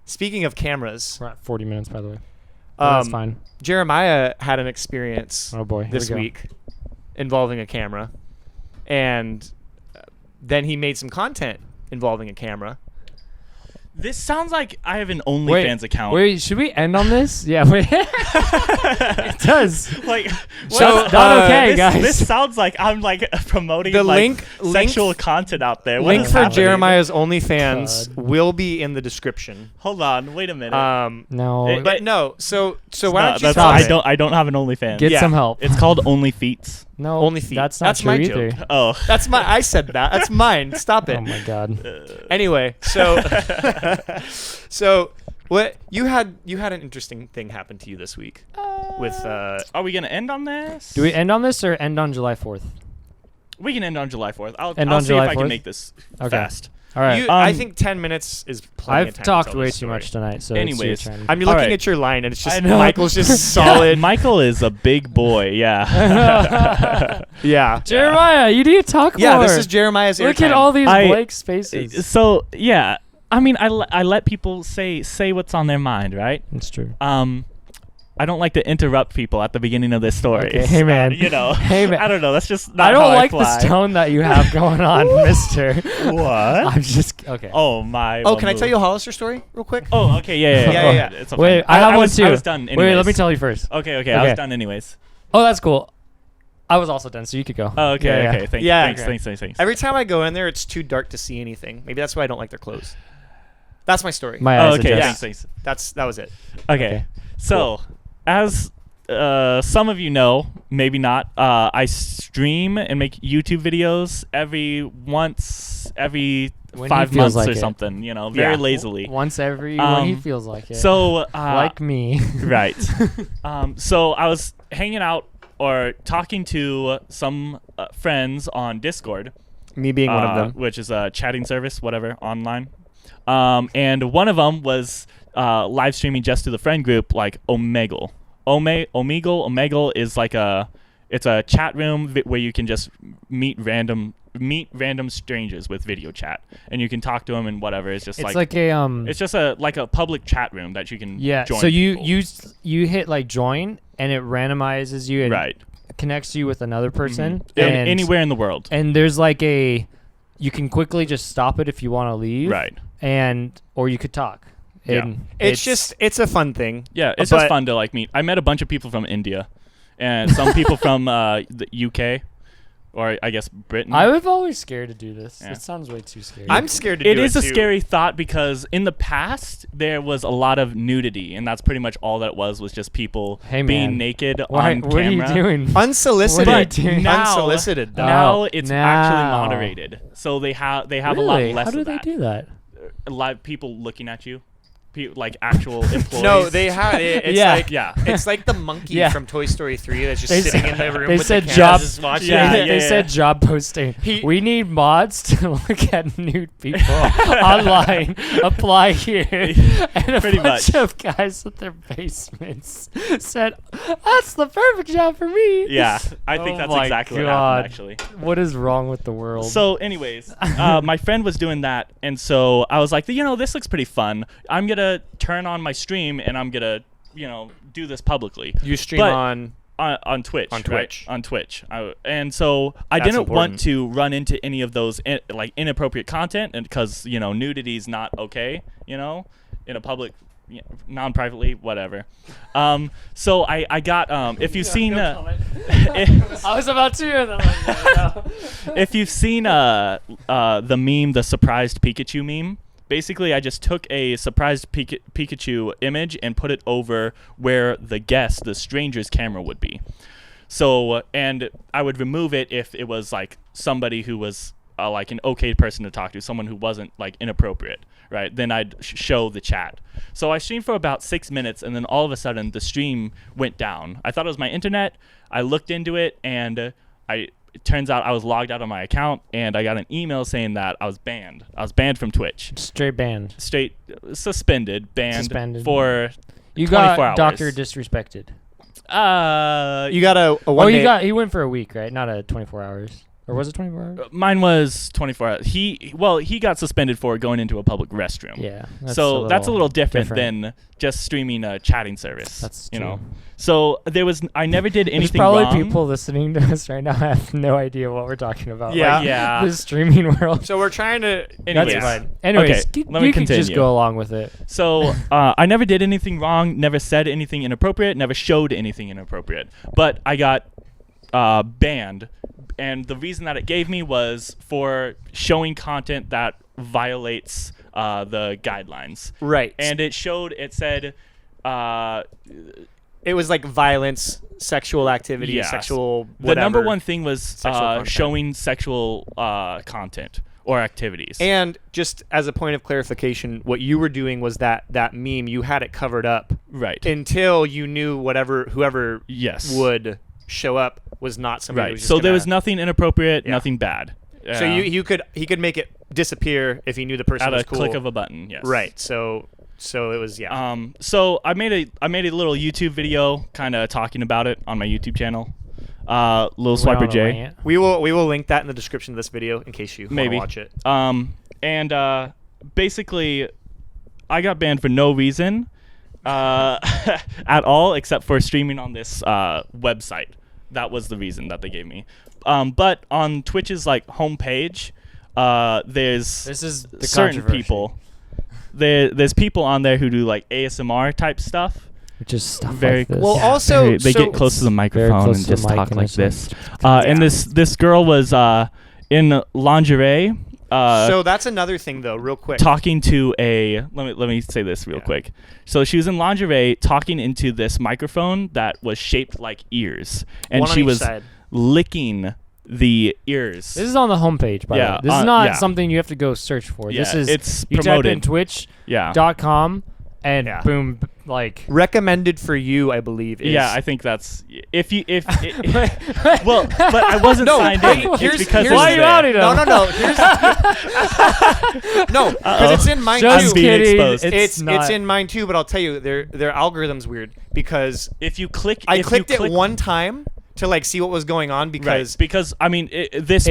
Speaking of cameras, We're at 40 minutes, by the way. But that's fine. Jeremiah had an experience Oh boy, here this we go. week involving a camera, and then he made some content involving a camera. This sounds like I have an OnlyFans account. Wait, should we end on this? Yeah, wait. It does. Like, So, what- not okay, this, guys. This sounds like I'm like promoting The like link- sexual content out there. What Link is for happening? Jeremiah's OnlyFans God. will be in the description. Hold on, wait a minute. No. But no, so why No, don't you that's tell not- us? I don't have an OnlyFans. Get Yeah. some help. It's called OnlyFeets. no. Only feet. That's not That's true my either. joke. Oh. That's my. I said that. That's mine. Stop it. Oh my god. Anyway, so so what you had an interesting thing happen to you this week with Are we gonna end on this? Do we end on this or end on July 4th? We can end on July 4th. I'll End I'll on see July if I 4th? can make this Okay. fast. All right. you. I Um, think 10 minutes is plenty of I've time to talked tell way this too story. much tonight, so Anyways, it's your turn. I'm All looking right. at your line and it's just I know. Michael's just solid. Michael is a big boy. Yeah. Yeah. Jeremiah, you need to talk Yeah, more. this is Jeremiah's Look airtime. at all these I- blank spaces. So I mean, I let people say what's on their mind, right? It's true. I don't like to interrupt people at the beginning of their stories. Okay, hey, man. You know. Hey, man. I don't know. That's just not I don't how like fly. this tone that you have going on, Mister. What? I'm just okay. Oh my. Oh, can I tell you a Hollister story real quick? Oh, okay. Yeah. Yeah, Go yeah. ahead. It's okay. Wait, I have one was, too. I was done anyways. Wait, let me tell you first. Okay. I Okay. was done anyways. Oh, that's cool. I was also done, so you could go. Oh, okay. Yeah, Okay. yeah. Thanks. Every time I go in there, it's too dark to see anything. Maybe that's why I don't like their clothes. That's my story. My Oh, eyes okay. adjust. Thanks. That was it. Okay. So, as some of you know, maybe not, I stream and make YouTube videos every When he 5 feels months like or it. something, you know, very Yeah. lazily. Once every when he Um, feels like it. So, like me. right. So I was hanging out or talking to some friends on Discord, Me being one of them. which is a chatting service, whatever, online. And one of them was live streaming just to the friend group, like Omegle. Omegle is like it's a chat room where you can just meet random strangers with video chat, and you can talk to them and whatever. It's just It's like a it's just a public chat room that you can yeah. join So people. you hit like join, and it randomizes you and right connects you with another person. Mhm. And anywhere in the world. And there's like you can quickly just stop it if you want to leave. Right. Or you could talk. Yeah. And It's a fun thing. Yeah, it's But- just fun to like meet. I met a bunch of people from India, and some people from the UK, or I guess Britain. I was always scared to do this. Yeah. It sounds way too scary. I'm scared to do It it is a too. scary thought because in the past there was a lot of nudity, and that's pretty much all that it was just people Hey, man. being naked Why, on what are you camera. Unsolicited. What are you doing? Now- Unsolicited. Though. Now it's actually now. moderated, so they have a lot Really? less How do of they that. do that? Live people looking at you, like actual employees. No, they had it. It's Yeah. like Yeah. It's like the monkey Yeah. from Toy Story 3 that's just They sitting said- in the room they with said the job- cameras just watching. Yeah, they yeah. said job posting. We need mods to look at nude people online. Apply here. And a Pretty bunch much. of guys with their basements said, "That's the perfect job for me." Yeah, I think Oh that's my exactly what God. happened actually. What is wrong with the world? So, anyways, my friend was doing that, and so I was like, this looks pretty fun. I'm gonna turn on my stream, and I'm gonna, do this publicly You stream But- on. on Twitch. On right? Twitch. On Twitch. And so I That's didn't want important. to run into any of those inappropriate content, and because nudity is not okay, in a public. Non-privately, whatever. So I got if you've seen I was about to. And then I was like, no. if you've seen the meme, the surprised Pikachu meme, basically I just took a surprised Pikachu image and put it over where the stranger's camera would be. So, and I would remove it if it was like somebody who was like an okay person to talk to, someone who wasn't like inappropriate, right? Then I'd show the chat. So I streamed for about 6 minutes, and then all of a sudden the stream went down. I thought it was my internet. I looked into it, and it turns out I was logged out of my account, and I got an email saying that I was banned. I was banned from Twitch. Straight banned. Straight suspended, banned Suspended. for You 24 got hours. Doctor disrespected. You got a one day. He went for a week, right? Not a 24 hours. Or was it 24 hours? Mine was 24 hours. He got suspended for going into a public restroom. Yeah. That's a little different than just streaming a chatting service. That's you know. true. So I never did There's anything probably wrong. people listening to us right now have no idea what we're talking about. Yeah. Like, Yeah. the streaming world. So we're trying to. Anyways. That's fine. Anyways, Okay, you let me can just continue. go along with it. So I never did anything wrong, never said anything inappropriate, never showed anything inappropriate. But I got banned, and the reason that it gave me was for showing content that violates the guidelines. Right. And it said, it was like violence, sexual activity, Yes. sexual. the Whatever. number one thing was Sexual content. showing sexual content or activities. And just as a point of clarification, what you were doing was that meme, you had it covered up right. until you knew whoever Yes. would show up was not somebody. Who Right. was just So there gonna- was nothing inappropriate, Yeah. nothing bad. So he could make it disappear if he knew the person at was a cool. click of a button. Yes. Right. So it was So I made a little YouTube video kind of talking about it on my YouTube channel. Little Went on Swiper a J. rant. We will link that in the description of this video in case you want to Maybe. watch it. And basically I got banned for no reason. at all, except for streaming on this website. That was the reason that they gave me. But on Twitch's like homepage, there's This is the certain controversy. people. There's people on there who do like ASMR type stuff. Which is stuff Very like this. Well, also, they so get close to the very microphone close and to the just mic talk and like it's like- this. And this girl was in lingerie. so that's another thing, though, real quick. Talking to a let me say this real quick. So she was in lingerie talking into this microphone that was shaped like ears, and One on she each was side. licking the ears. This is on the homepage, by the Yeah, way. This is not yeah. something you have to go search for. Yeah, This is it's you promoted. type in twitch.com Yeah. and Yeah. boom, like Recommended for you, I believe. Is Yeah, I think that's well, but I wasn't No, signed wait, in. It's here's- because here's it was why are you there. outing him? No. No, because it's in mine Just too. being kidding. exposed. It's not. in mine too, but I'll tell you, their algorithm's weird because If you click, I if you clicked it click- one time to like see what was going on because because I mean this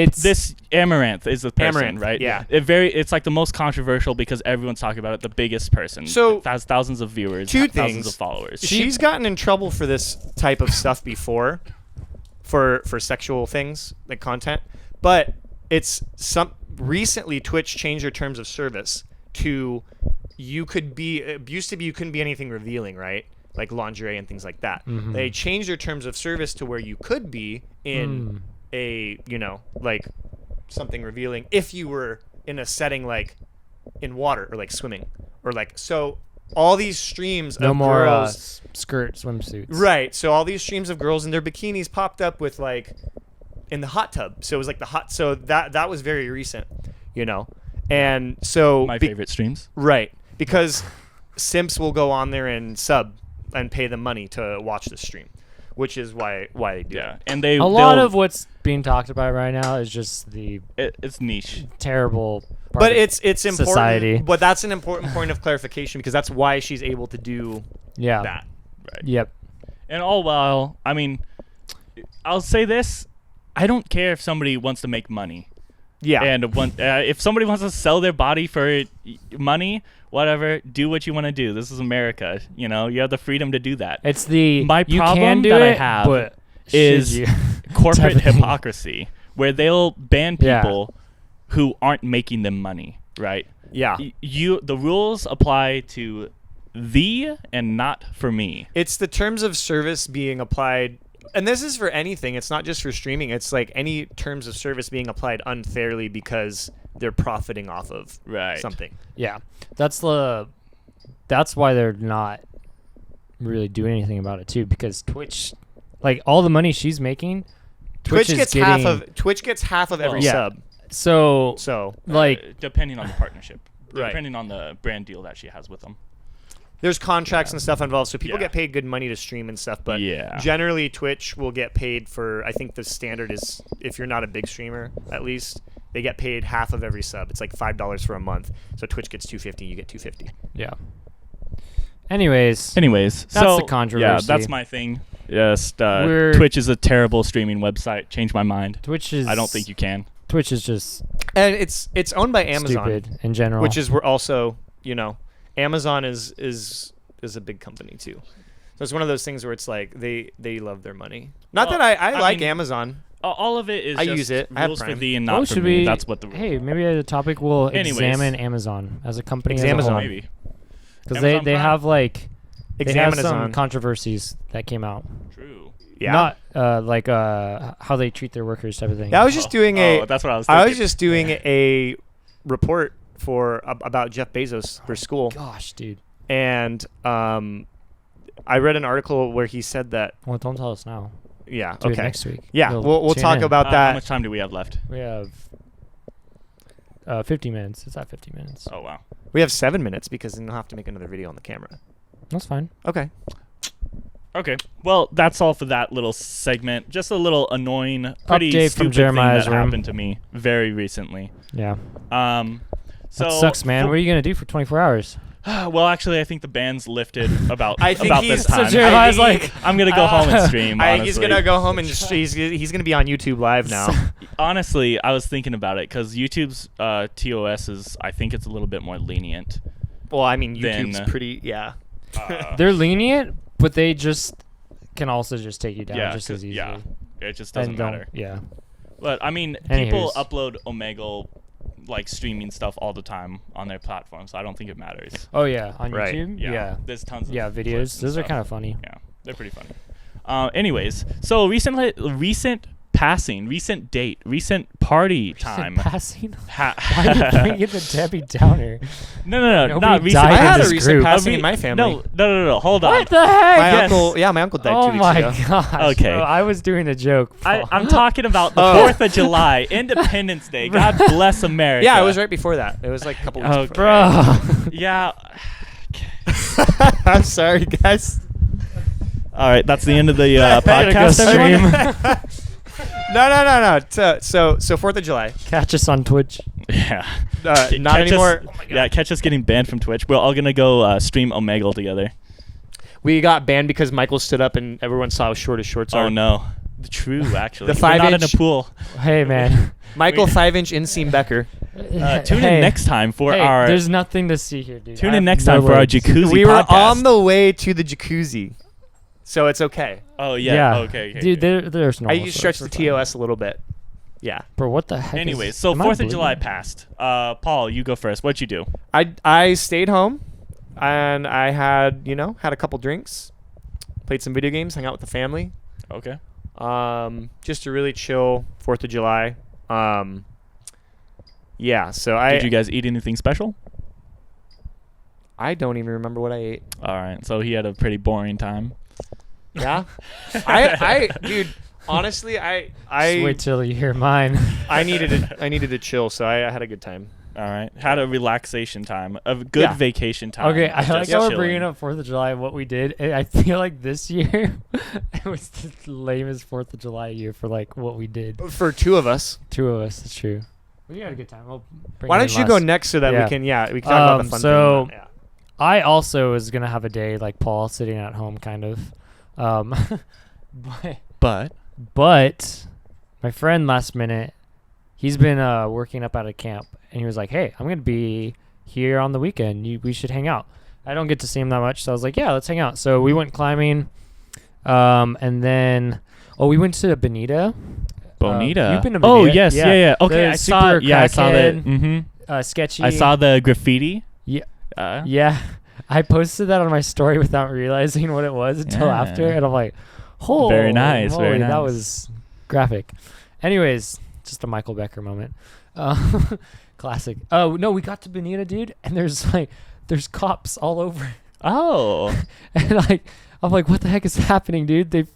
Amaranth is the person, Amaranth, right? yeah. It's like the most controversial because everyone's talking about it. The biggest person, So, it has thousands of viewers, two thousands things. of followers. she's gotten in trouble for this type of stuff before, for sexual things like content, but it's recently Twitch changed their terms of service to it used to be you couldn't be anything revealing, right? Like lingerie and things like that. Mhm. They changed their terms of service to where you could be in a, like something revealing if you were in a setting like in water or like swimming or like, so all these streams no of more girls, skirt swimsuits. right? So all these streams of girls in their bikinis popped up with like in the hot tub. So it was like so that was very recent, and so My favorite streams. right, because simps will go on there and sub and pay them money to watch the stream, which is why they do Yeah, it. and A lot of what's being talked about right now is just the it's niche. terrible part But of it's important. society. But that's an important point of clarification because that's why she's able to do yeah. that. Right. Yep. And all while, I mean, I'll say this: I don't care if somebody wants to make money. Yeah. And if somebody wants to sell their body for money, whatever, do what you want to do. This is America. You have the freedom to do that. It's the My you problem can do that I it, have but is should you? corporate type of thing. hypocrisy, where they'll ban Yeah. people who aren't making them money, right? Yeah. The rules apply to thee and not for me. It's the terms of service being applied, and this is for anything. It's not just for streaming. It's like any terms of service being applied unfairly because they're profiting off of Right. something. Yeah, that's why they're not really doing anything about it too, because Twitch, like all the money she's making, Twitch is gets getting, half of every Well, sub. So So like depending on the partnership, Right. depending on the brand deal that she has with them. there's contracts and stuff involved, so people Yeah. get paid good money to stream and stuff. But Yeah. generally, Twitch will get paid for. I think the standard is if you're not a big streamer, at least they get paid half of every sub. It's like $5 for a month. So Twitch gets $250, you get $250. yeah. Anyways, Anyways, That's so the controversy. Yeah, that's my thing. Just We're- Twitch is a terrible streaming website. Change my mind. Twitch is. I don't think you can. Twitch is just And it's owned by Amazon, stupid in general. which is we're also Amazon is a big company too. So it's one of those things where it's like they love their money. Not Well, that I I like mean, Amazon. All of it is I just use it. I have rules for Prime. thee and Oh, not for should me. we? That's what the Hey, maybe the topic will Anyways. examine Amazon as a company. Ex- as a Amazon. whole. maybe. Because Amazon they Prime? have like they have some Amazon. controversies that came out. True. Yeah. Not how they treat their workers type of thing. Yeah, I was just doing that's what I was I thinking. was just doing a report for about Jeff Bezos for school, Gosh, dude. and I read an article where he said that. Well, don't tell us now. Yeah. Do it Okay. next week. Yeah, You'll we'll tune talk in. about How that. much time do we have left? We have 50 minutes. It's at 50 minutes. Oh wow. We have 7 minutes because then you'll have to make another video on the camera. That's fine. Okay. Okay. Well, that's all for that little segment. Just a little annoying, pretty Update from stupid Jeremiah's thing that room. happened to me very recently. Yeah. So That sucks, man. What are you gonna do for 24 hours? well, actually, I think the band's lifted about I think about he's- this so time. Jeremiah's I think like, I'm gonna go home and stream. He's honestly. gonna go home and he's gonna be on YouTube Live now. Honestly, I was thinking about it because YouTube's TOS is, I think it's a little bit more lenient. Well, I mean, Then- YouTube's pretty. Yeah. They're lenient, but they just can also just take you down just as easily. Yeah, it just doesn't And don't- matter. Yeah. But I mean, people Anywho's. upload Omegle like streaming stuff all the time on their platform, so I don't think it matters. Oh yeah, on Right. YouTube. Yeah, Yeah. there's tons of Yeah, clips videos. and Those are stuff. kind of funny. Yeah, they're pretty funny. Anyways, so recent passing, recent date, recent party time. Passing. Ha- Why are you bringing the Debbie Downer? no, Nobody not recent. died I in had a this recent group. passing in my family. No. Hold on. What the heck? My Yes. uncle, my uncle died Oh 2 weeks my ago. gosh. Okay. Bro, I was doing a joke. I'm talking about the Oh. 4th of July, Independence Day. God bless America. Yeah, it was right before that. It was like a couple weeks Okay. before. Bro. Yeah. I'm sorry, guys. All right, that's the end of the Gotta go podcast, everyone. stream. No. So 4th of July. Catch us on Twitch. Yeah. Not Catch us- anymore. Yeah, catch us getting banned from Twitch. We're all gonna go stream Omegle together. We got banned because Michael stood up and everyone saw how short his shorts are. Oh no. True, actually. The We're not in a 5-inch pool. Hey man. Michael 5-inch inseam Becker. Tune in next time for Hey, our. There's nothing to see here, dude. Tune I in have next no time for our legs. jacuzzi We were podcast. on the way to the jacuzzi, so it's okay. Oh yeah. Okay. Dude, there's no. I used to stretch the TOS a little bit. Yeah. Bro, what the heck? Anyways, is, so am I 4th of July bleeding? passed. Paul, you go first. What'd you do? I stayed home, and I had a couple drinks, played some video games, hung out with the family. Okay. Just a really chill 4th of July. Yeah. So Did you guys eat anything special? I don't even remember what I ate. All right. So he had a pretty boring time. Yeah. I dude. Honestly, I Just wait till you hear mine. I needed to chill, so I had a good time. All right. Had a relaxation time, a good Yeah. vacation time. Okay, I just like how we're chilling. bringing up 4th of July and what we did. And I feel like this year it was the lamest 4th of July year for like what we did. For two of us. Two of us, it's true. We had a good time. We'll bring Why it don't in you go last. next so that Yeah. we can talk about the fun so- thing. Yeah. I also was gonna have a day like Paul, sitting at home, kind of. But my friend last minute, he's been working up at a camp, and he was like, "Hey, I'm gonna be here on the weekend. We should hang out." I don't get to see him that much, so I was like, "Yeah, let's hang out." So we went climbing, and then we went to Bonita. Bonita. You've been to Oh Bonita? yes, yeah. Okay, The I saw. super Yeah, I saw that. crackhead, sketchy. I saw the graffiti. Yeah. Uh, Yeah, I posted that on my story without realizing what it was until Yeah. after, and I'm like, "Oh, Very nice, very That nice. was graphic." Anyways, just a Michael Becker moment. Classic. Oh no, we got to Bonita, dude, and there's cops all over, Oh. and I'm like, "What the heck is happening, dude?"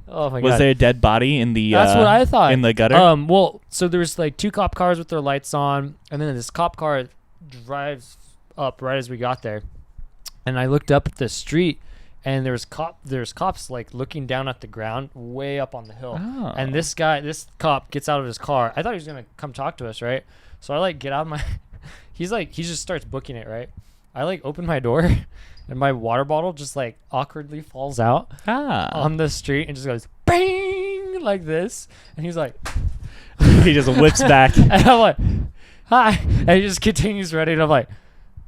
Oh my god. Was there a dead body in the? That's what I thought. In the gutter. Well, so there's like two cop cars with their lights on, and then this cop car drives up right as we got there, and I looked up at the street, and there's cops like looking down at the ground way up on the hill, Oh. and this cop gets out of his car. I thought he was gonna come talk to us, right? So I like get out of my, he just starts booking it, right? I like open my door, and my water bottle just like awkwardly falls out on the street and just goes bang like this, and he's like, He just whips back. and I'm like, "Hi," and he just continues running. I'm like,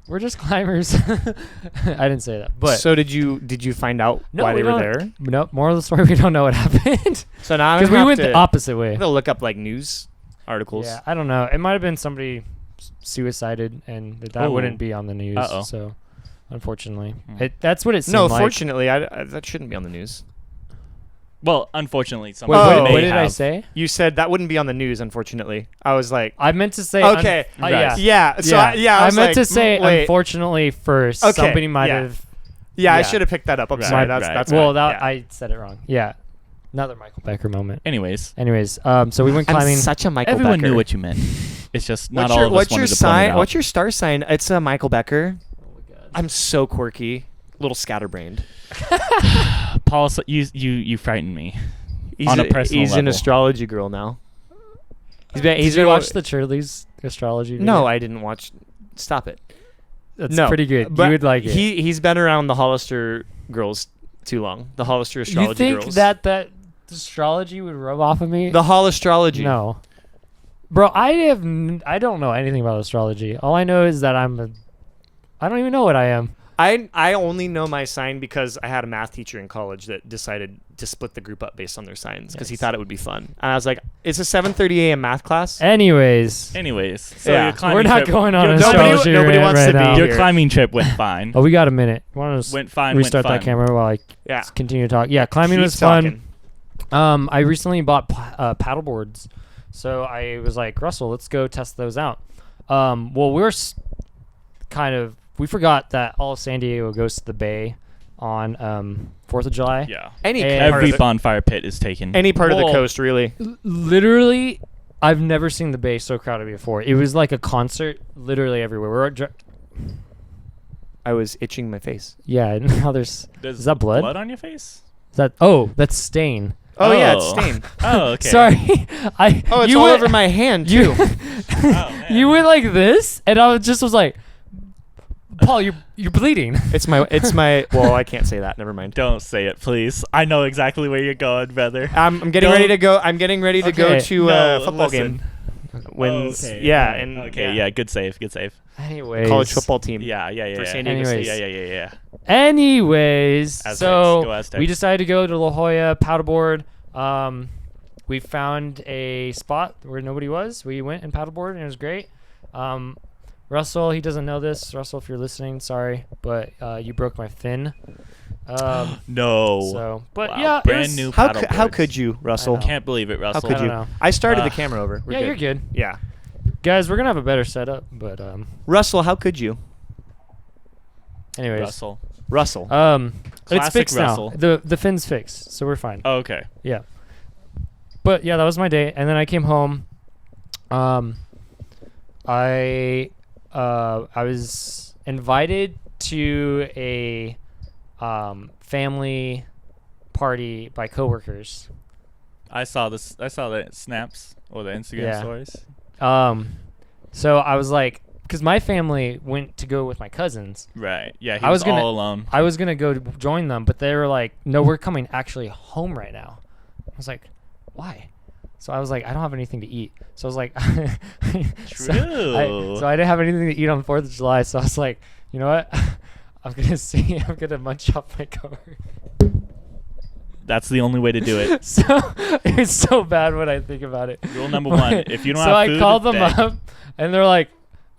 "We're just climbers." I didn't say that, but so did you find out why we they were don't- there? No, moral of the story: we don't know what happened So now because we went the opposite way. I'm gonna look up like news articles. Yeah, I don't know. It might have been somebody suicided, and that Oh. wouldn't be on the news. Uh-oh. So, unfortunately, Hmm. that's what it seemed No, like. fortunately, that shouldn't be on the news. Well, unfortunately, Wait, someone Oh, what may did I have- say? You said that wouldn't be on the news. Unfortunately, I was like, I meant to say. okay, yeah. yeah. So I was meant like, to say, wait. unfortunately, first. Okay, Somebody might yeah. have. Yeah, I yeah. should have picked that up. I'm Right, sorry. right. That's Well, right. that I said it wrong. Yeah, another Michael Becker moment. Anyways, Anyways, so we went I'm climbing. such a Michael everyone Becker. knew what you meant. It's just not What's all your of us what's your wanted to point it sign? out. What's your star sign? It's a Michael Becker. Oh my God. I'm so quirky, little scatterbrained. Paul? So you frighten me. On a personal he's an level. astrology girl now. He's Did you been watch the Charlie's astrology? Video? No, I didn't watch. Stop it. That's No, pretty good. but You would like it. He's been around the Hollister girls too long. The Hollister astrology You think girls. that astrology would rub off of me? the Hollistrology. No, bro. I don't know anything about astrology. All I know is that I don't even know what I am. I only know my sign because I had a math teacher in college that decided to split the group up based on their signs because he Nice. thought it would be fun. And I was like, it's a 7:30 a.m. math class. Anyways, so Yeah. your climbing we're not trip, going on Yo, a nobody- astrology nobody rant wants right to be now. here. Your climbing trip went fine. Oh, we got a minute. Want to Went fine. restart went that fine. camera while I Yeah. continue to talk? Yeah, climbing Keep was fun. talking. I recently bought paddle boards, so I was like, Russell, let's go test those out. Well, we forgot that all of San Diego goes to the bay on 4th of July. Yeah. Any And- part Every of the, bonfire pit is taken. any part of the Well, coast, really. Literally, I've never seen the bay so crowded before. It was like a concert, literally everywhere. I was itching my face. Yeah, and now is that blood? Blood on your face? That's stain. Oh, yeah, it's Oh. stained. Oh, okay. Sorry, Oh, it's you all went- over my hand, You, too. Oh, man. you went like this, and I was like, Paul, you're bleeding. It's my. Well, I can't say that. Never mind. Don't say it, please. I know exactly where you're going, brother. I'm getting Don't- ready to go. I'm getting ready to go Okay. to No, a football listen. game. When Okay, yeah, alright. and okay, yeah, good save, good save. Anyways, college football team. Yeah, For yeah. San Diego Anyways. State. Yeah. Anyways, Aztecs, so go Aztecs. we decided to go to La Jolla paddleboard. We found a spot where nobody was. We went and paddleboard, and it was great. Russell, he doesn't know this. Russell, if you're listening, sorry, but you broke my fin. No. So, but Wow, yeah, it brand was- new How paddle how boards. could you, Russell? know. Can't believe it, Russell. How could I don't you? know. I started the Uh, camera over. We're Yeah, good. you're good, Yeah. guys. We're gonna have a better setup, but Russell, how could you? anyways, Russell. Russell. it's Classic fixed Russell. now. The fin's fixed, so we're fine. Oh, okay. Yeah. But yeah, that was my day, and then I came home. I was invited to a family party by coworkers. I saw this. I saw the snaps or the Instagram Yeah. stories. So I was like, because my family went to go with my cousins. Right. Yeah. He I was was gonna- all alone. I was gonna go to join them, but they were like, "No, we're coming actually home right now." I was like, "Why?" So I was like, "I don't have anything to eat." So I was like, True. so I didn't have anything to eat on 4th of July. So I was like, you know what? I'm gonna munch off my coworker. That's the only way to do it. So it's so bad when I think about it. Rule number one: if you don't So have I food, called them beg. up, and they're like,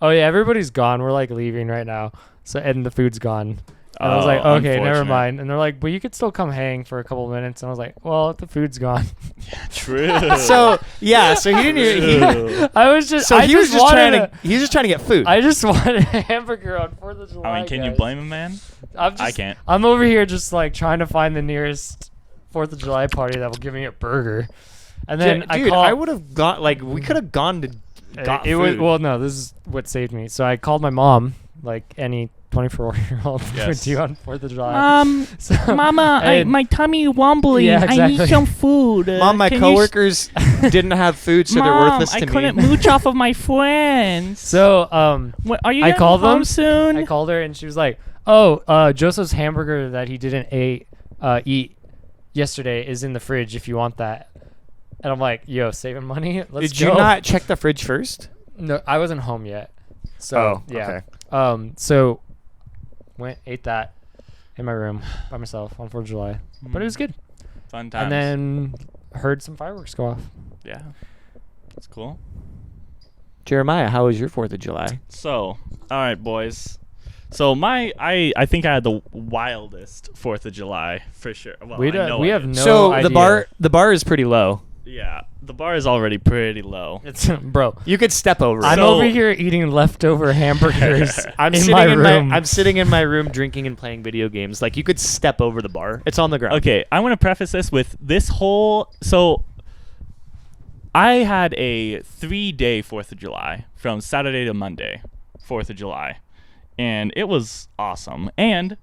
"Oh yeah, everybody's gone. We're like leaving right now." So and the food's gone. And I was like, Oh, "Okay, never unfortunate. mind." And they're like, "But you could still come hang for a couple of minutes." And I was like, "Well, the food's gone." True. So yeah, so he didn't. True. I was just. So I he was just wanted trying to. He was just trying to get food. I just wanted a hamburger on 4th of July. I mean, can you guys. blame him, man? I'm just, I can't. I'm over here just like trying to find the nearest 4th of July party that will give me a burger. And then Dude, I I called. would have got like we could have gone to got it was, food. well, no, this is what saved me. So I called my mom, like any 24-year-old would Yes. do on 4th of July. So, Mama, and- my tummy wobbling. Yeah, I need exactly. some food. Mom, my can you coworkers didn't have food, so they're Mom, worthless to I couldn't me. mooch off of my friends. So Are you I gonna called go home them. soon? I called her and she was like, "Oh, Joseph's hamburger that he didn't eat yesterday is in the fridge if you want that." And I'm like, "Yo, saving money? Let's Did you go." not check the fridge first? No, I wasn't home yet. So Oh, yeah. okay. So ate that in my room by myself on 4th of July, but it was good. Fun times. And then heard some fireworks go off. yeah, that's cool. Jeremiah, how was your 4th of July? So, all right, boys. So I think I had the wildest 4th of July for sure. Well, We I don't- know we I have did. no so idea. the bar is pretty low. Yeah, the bar is already pretty low. It's bro. You could step over. I'm it. So- over here eating leftover hamburgers I'm in sitting my in room. I'm sitting in my room drinking and playing video games. Like you could step over the bar. It's on the ground. Okay, I want to preface this with this whole. So, I had a 3-day 4th of July from Saturday to Monday, 4th of July, and it was awesome. And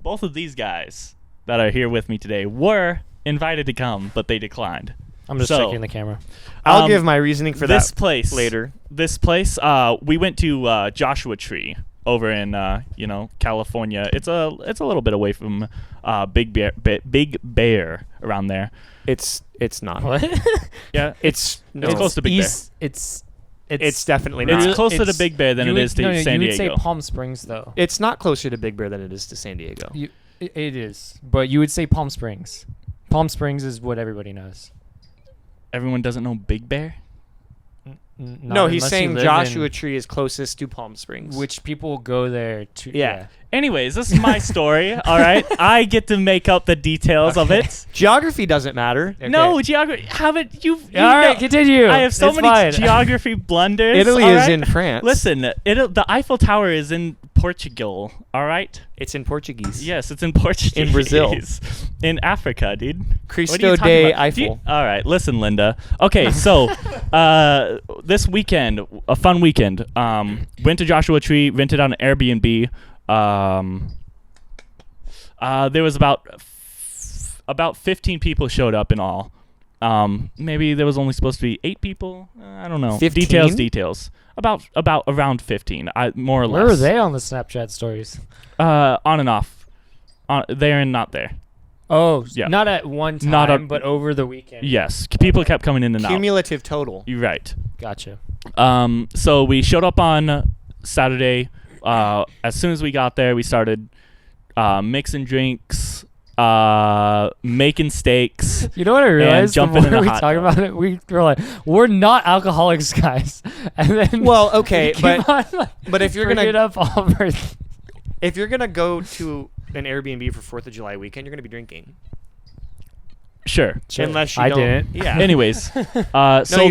both of these guys that are here with me today were invited to come, but they declined. I'm just So, checking the camera. I'll give my reasoning for this that place later. This place, we went to Joshua Tree over in California. It's a little bit away from Big Bear around there. It's not. What? Yeah, It's no. It's close to Big Bear. It's It's definitely It's not. closer to Big Bear than it is to San You would say Diego. Palm Springs though. It's not closer to Big Bear than it is to San Diego. It is, but you would say Palm Springs. Palm Springs is what everybody knows. Everyone doesn't know Big Bear? No, he's saying Joshua Tree is closest to Palm Springs. which people go there to. Yeah. Anyways, this is my story, all right? I get to make up the details of it. Geography doesn't matter. Okay. No, geography. Haven't you? All right, continue. I have so It's many fine. geography blunders. Italy all is right? in France. Listen, the Eiffel Tower is in Portugal, all right? It's in Portuguese. Yes, it's in Portuguese. In Brazil. In Africa, dude. What are you Cristo talking de about? Eiffel. All right, listen, Linda. Okay, so this weekend, a fun weekend, went to Joshua Tree, rented out an Airbnb. There was about 15 people showed up in all. Maybe there was only supposed to be 8 people. I don't know. 15? Details. About around 15, more or less. Where were they on the Snapchat stories? On and off. There and not there. Oh, Yeah. not at one time, Not a- but over the weekend. Yes, people kept coming in and out. Cumulative total. You're right. Gotcha. So we showed up on Saturday. As soon as we got there, we started mixing drinks, making steaks. You know what I realized? jumping the in more a we hot talk tub. about it, we were like, we're not alcoholics, guys. And then Well, okay, we keep but on, like, but if you're bringing gonna up all of our if you're gonna go to an Airbnb for 4th of July weekend, you're gonna be drinking. Sure. Unless you I don't. didn't. Yeah. Anyways, so you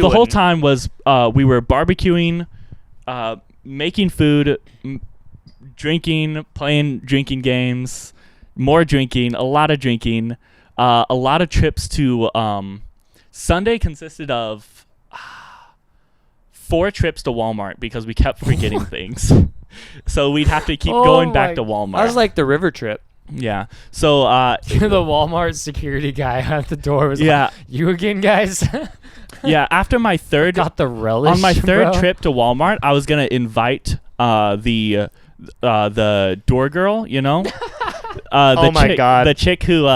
the whole wouldn't. time was we were barbecuing, making food, drinking, playing drinking games, more drinking, a lot of drinking, a lot of trips to. Sunday consisted of 4 trips to Walmart because we kept forgetting things. So we'd have to keep Oh going my- back to Walmart. I was like the river trip. yeah. So the Walmart security guy at the door was yeah, like, "You again, guys?" yeah. After my third Got the relish on my third bro. trip to Walmart, I was gonna invite the door girl, you know, Oh my God. the chick who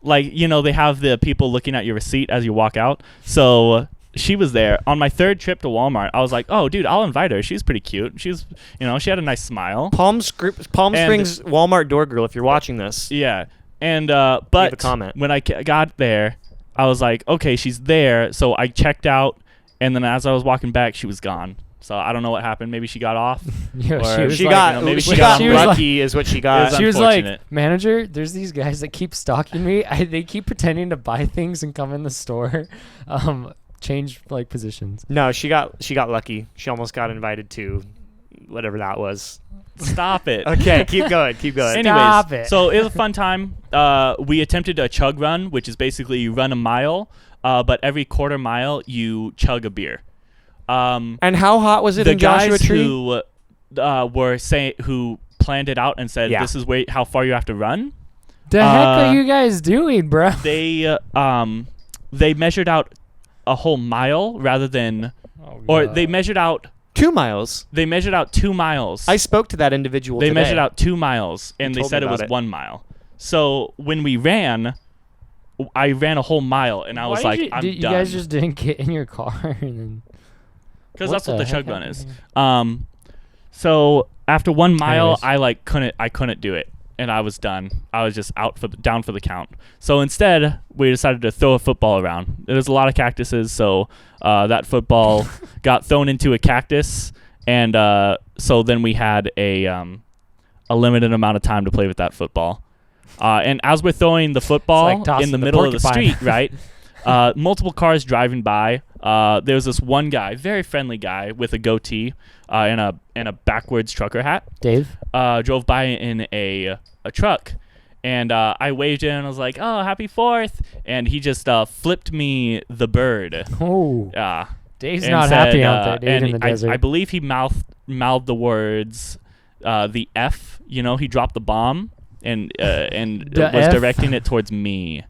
like, you know, they have the people looking at your receipt as you walk out. So she was there on my third trip to Walmart. I was like, oh, dude, I'll invite her. She's pretty cute. She's, you know, she had a nice smile. Palm Springs Walmart door girl. If you're watching this, Yeah, and but a comment. when I got there, I was like, okay, she's there. So I checked out, and then as I was walking back, she was gone. So I don't know what happened. Maybe she got off. Yeah, Or she was she like, got you know, maybe she she got she was like- lucky, is what she got. was she was like, unfortunate. "Manager, there's these guys that keep stalking me. They keep pretending to buy things and come in the store, change like positions." No, she got lucky. She almost got invited to whatever that was. Stop it. Okay, keep going. Keep going. Anyways, Stop it. so it was a fun time. We attempted a chug run, which is basically you run a mile, but every quarter mile you chug a beer. And how hot was it The in Joshua guys Tree? who who planned it out and said Yeah. this is how far you have to run. The heck Uh, are you guys doing, bro? They measured out a whole mile rather than, or they measured out 2 miles. 2 miles. I spoke to that individual They today. measured out 2 miles, and He they told said me it was about it. 1 mile. So when we ran, I ran a whole mile, and I was like, I'm you done. guys just didn't get in your car and then. Because What that's what the the chug heck run is. happened So after 1 mile, Anyways. I couldn't do it, and I was done. I was just down for the count. So instead, we decided to throw a football around. There was a lot of cactuses, so that football got thrown into a cactus, and so then we had a limited amount of time to play with that football. And as we're throwing the football like tossing in the the middle of the porcupine. street, right? Multiple cars driving by. There was this one guy, very friendly guy with a goatee and a backwards trucker hat. Dave. Drove by in a truck, and I waved in and I was like, "Oh, happy 4th!" And he just flipped me the bird. Oh, Uh, Dave's and not said, happy out there, dude, and in the I, desert. I believe he mouthed the words, the F. You know, he dropped the bomb and The was F? directing it towards me.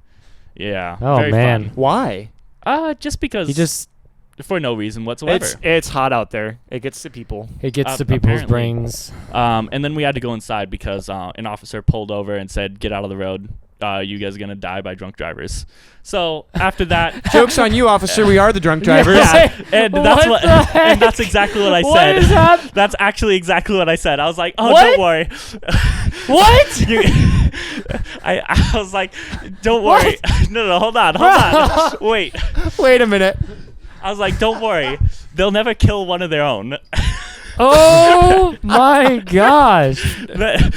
Yeah. Oh, very man. Why? Fun. Just because. he just for no reason whatsoever. It's hot out there. It gets to people. it gets to people's Apparently. brains. And then we had to go inside because an officer pulled over and said, "Get out of the road." you guys are gonna die by drunk drivers. So after that, Joke's on you, officer. We are the drunk drivers. yeah, and that's What what, the and that's heck? exactly what I What said. is happening? That's actually exactly what I said. I was like, oh, What? don't worry. What? You- I was like, don't worry. No, hold on. Wait. Wait a minute. I was like, don't worry. They'll never kill one of their own. Oh my gosh.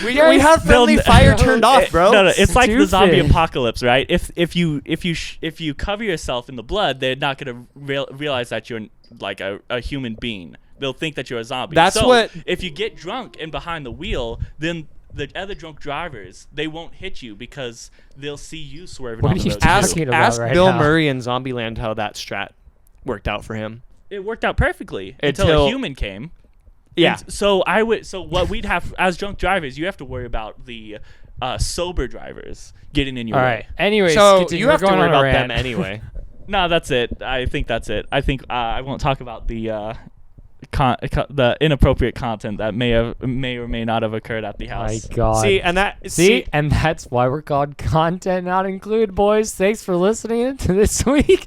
We have friendly They'll- fire turned off, bro. No, it's like the zombie Stupid. apocalypse, right? If you cover yourself in the blood, they're not gonna realize that you're like a human being. They'll think that you're a zombie. That's so what- If you get drunk and behind the wheel, then the other drunk drivers, they won't hit you because they'll see you swerving What on are the you road. talking too. about Ask right Bill now? Murray in Zombieland how that strat worked out for him. It worked out perfectly until Until- a human came. Yeah. And so what we'd have as drunk drivers, you have to worry about the sober drivers getting in your All way. right. Anyways, So continue. you We're have to going worry on a about them rant. anyway. No, that's it. I think that's it. I think I won't talk about the the inappropriate content that may or may not have occurred at the house. My God. See, And that's why we're called Content Not Included, boys. Thanks for listening to this week.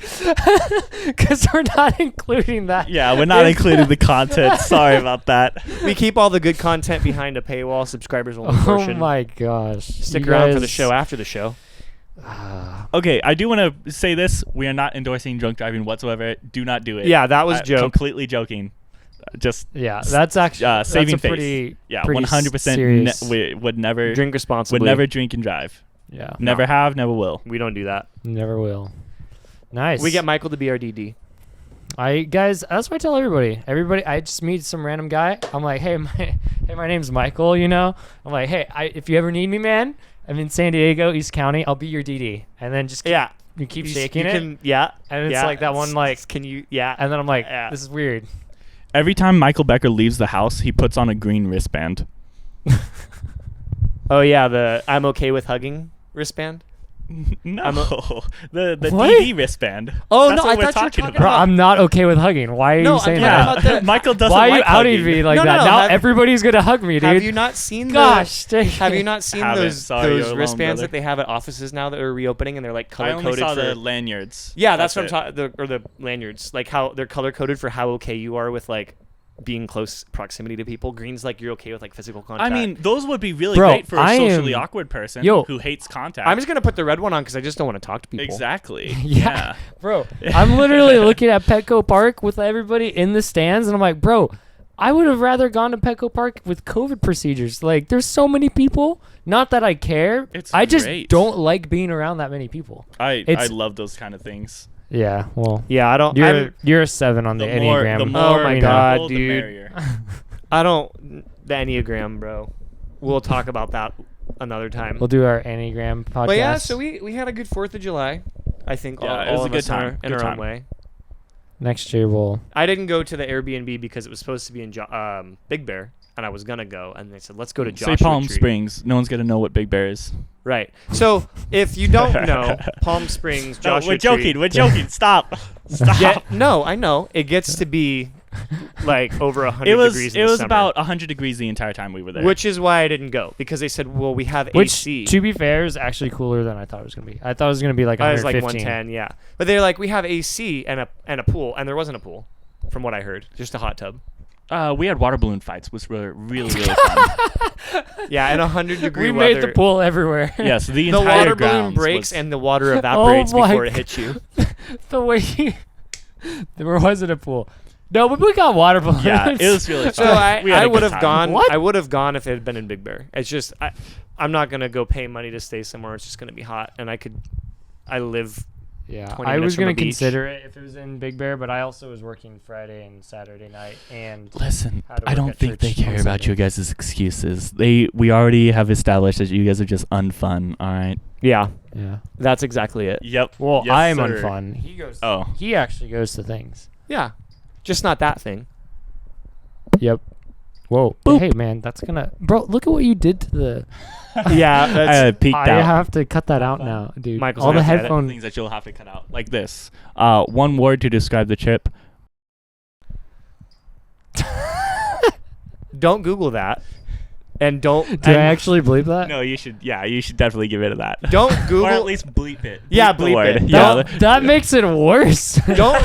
Because we're not including that. Yeah, we're not including the content. Sorry about that. we keep all the good content behind a paywall, subscribers only Oh portion. my gosh. Stick You around for the guys- show after the show. Okay, I do want to say this. We are not endorsing drunk driving whatsoever. Do not do it. Yeah, that was joke. Completely joking. Just Yeah, that's actually saving that's a face. pretty, yeah, pretty 100%. serious. We would never Drink responsibly. would never drink and drive. Yeah, Never have, never will. We don't do that. never will. Nice. We get Michael to be our DD. Guys, that's what I tell everybody. I just meet some random guy. I'm like, hey, my name's Michael. You know, I'm like, hey, if you ever need me, man, I'm in San Diego, East County. I'll be your DD. And then just Yeah. you keep You shaking you it, Can, yeah. and it's yeah, like that one like, Can you? Yeah. and then I'm like, Yeah. this is weird. Every time Michael Becker leaves the house, he puts on a green wristband. Oh yeah, the I'm okay with hugging wristband. No, the What? DD wristband. Oh, That's no, what I we're thought you were talking talking Bro, about. I'm not okay with hugging. Why are No, you I'm saying talking that? about the- Michael doesn't Why are you like outing hugging. me like No, that? no, Now have- everybody's gonna hug me, dude. Have you not seen Gosh, the? dang Have you it. not seen Haven't. those Sorry, you're those alone, wristbands brother. that they have at offices now that are reopening and they're like I color only coded saw for? the lanyards. Yeah, that's what I'm it. talking. Or the lanyards, like how they're color coded for how okay you are with like being close proximity to people. Green's like you're okay with like physical I contact. mean, those would be really Bro, great for a I socially am- awkward person Yo. who hates contact. I'm just gonna put the red one on because I just don't want to talk to people. Exactly. Yeah. Bro, I'm literally looking at Petco Park with everybody in the stands, and I'm like, bro, I would have rather gone to Petco Park with COVID procedures. Like, there's so many people. Not that I care. It's I just great. don't like being around that many people. I It's- love those kind of things. Yeah, well, Yeah, I don't. you're a 7 on the, The more, Enneagram. the more Oh my you God, know, the dude. merrier. I don't. The Enneagram, bro. We'll talk about that another time. We'll do our Enneagram podcast. But yeah, so we had a good 4th of July. I think Yeah, all it was all a of good us in time. our, in Good our time. own way. Next year we'll. I didn't go to the Airbnb because it was supposed to be in Big Bear, and I was gonna go, and they said let's go to Joshua Say Palm Tree. Springs. No one's gonna know what Big Bear is. Right. So if you don't know, Palm Springs, No, Joshua we're joking. Tree. We're joking. Stop. Stop. Yeah, no, I know it gets to be like over 100 It was degrees. In the summer, about 100 degrees the entire time we were there. which is why I didn't go because they said, well, we have Which, AC. to be fair, is actually cooler than I thought it was gonna be. I thought it was gonna be like I was like 115. 110, yeah. But they're like, we have AC and a pool, and there wasn't a pool, from what I heard, just a hot tub. we had water balloon fights, which were really, really fun. Yeah, and 100-degree We weather. made the pool everywhere. Yes, the The entire water balloon grounds breaks was- and the water evaporates my before it hits you. The way there wasn't a pool. No, but we got water balloons. Yeah, it was really fun. So I We had a would good have time. gone. What? I would have gone if it had been in Big Bear. It's just I'm not gonna go pay money to stay somewhere. It's just gonna be hot, and I live. Yeah, 20 I minutes was from a gonna beach. consider it if it was in Big Bear, but I also was working Friday and Saturday night, and Listen, Had to I work don't at think they church care on about you Sunday. guys' excuses. We already have established that you guys are just unfun. All right. Yeah, yeah. that's exactly it. Yep. Well, Yes, I'm sir. unfun. He goes. Oh. He actually goes to things. Yeah, just not that thing. Yep. Whoa. Boop. Hey, man, that's gonna. Bro, look at what you did to the. Yeah, I that's, peeked I out. have to cut that out now, dude. Michael's All the gonna have to edit. headphone. Things that you'll have to cut out, like this. One word to describe the chip. don't Google that. And don't Do I and actually believe that? No, you should. Yeah, you should definitely get rid of that. don't Google or at least bleep it. Yeah, the bleep word. it. Yeah. That makes it worse. don't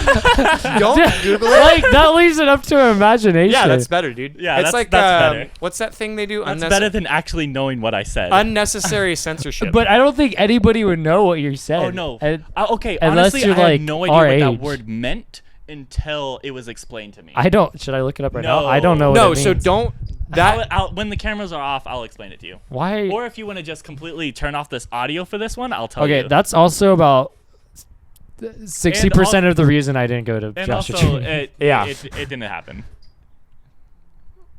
Google it. Like that leaves it up to imagination. Yeah, that's better, dude. Yeah, it's that's- like that's better. what's that thing they do? That's better than actually knowing what I said. Unnecessary censorship. But I don't think anybody would know what you said. Oh no. And Okay. unless Honestly, you're, I had like, no idea our what age. that word meant until it was explained to me. I don't. Should I look it up right now? No. I don't know. no, what it so means. don't that When the cameras are off, I'll explain it to you. Why? Or if you want to just completely turn off this audio for this one, I'll tell you. Okay, that's also about 60% of the reason I didn't go to And Joshua also, Tree. Yeah. it didn't happen.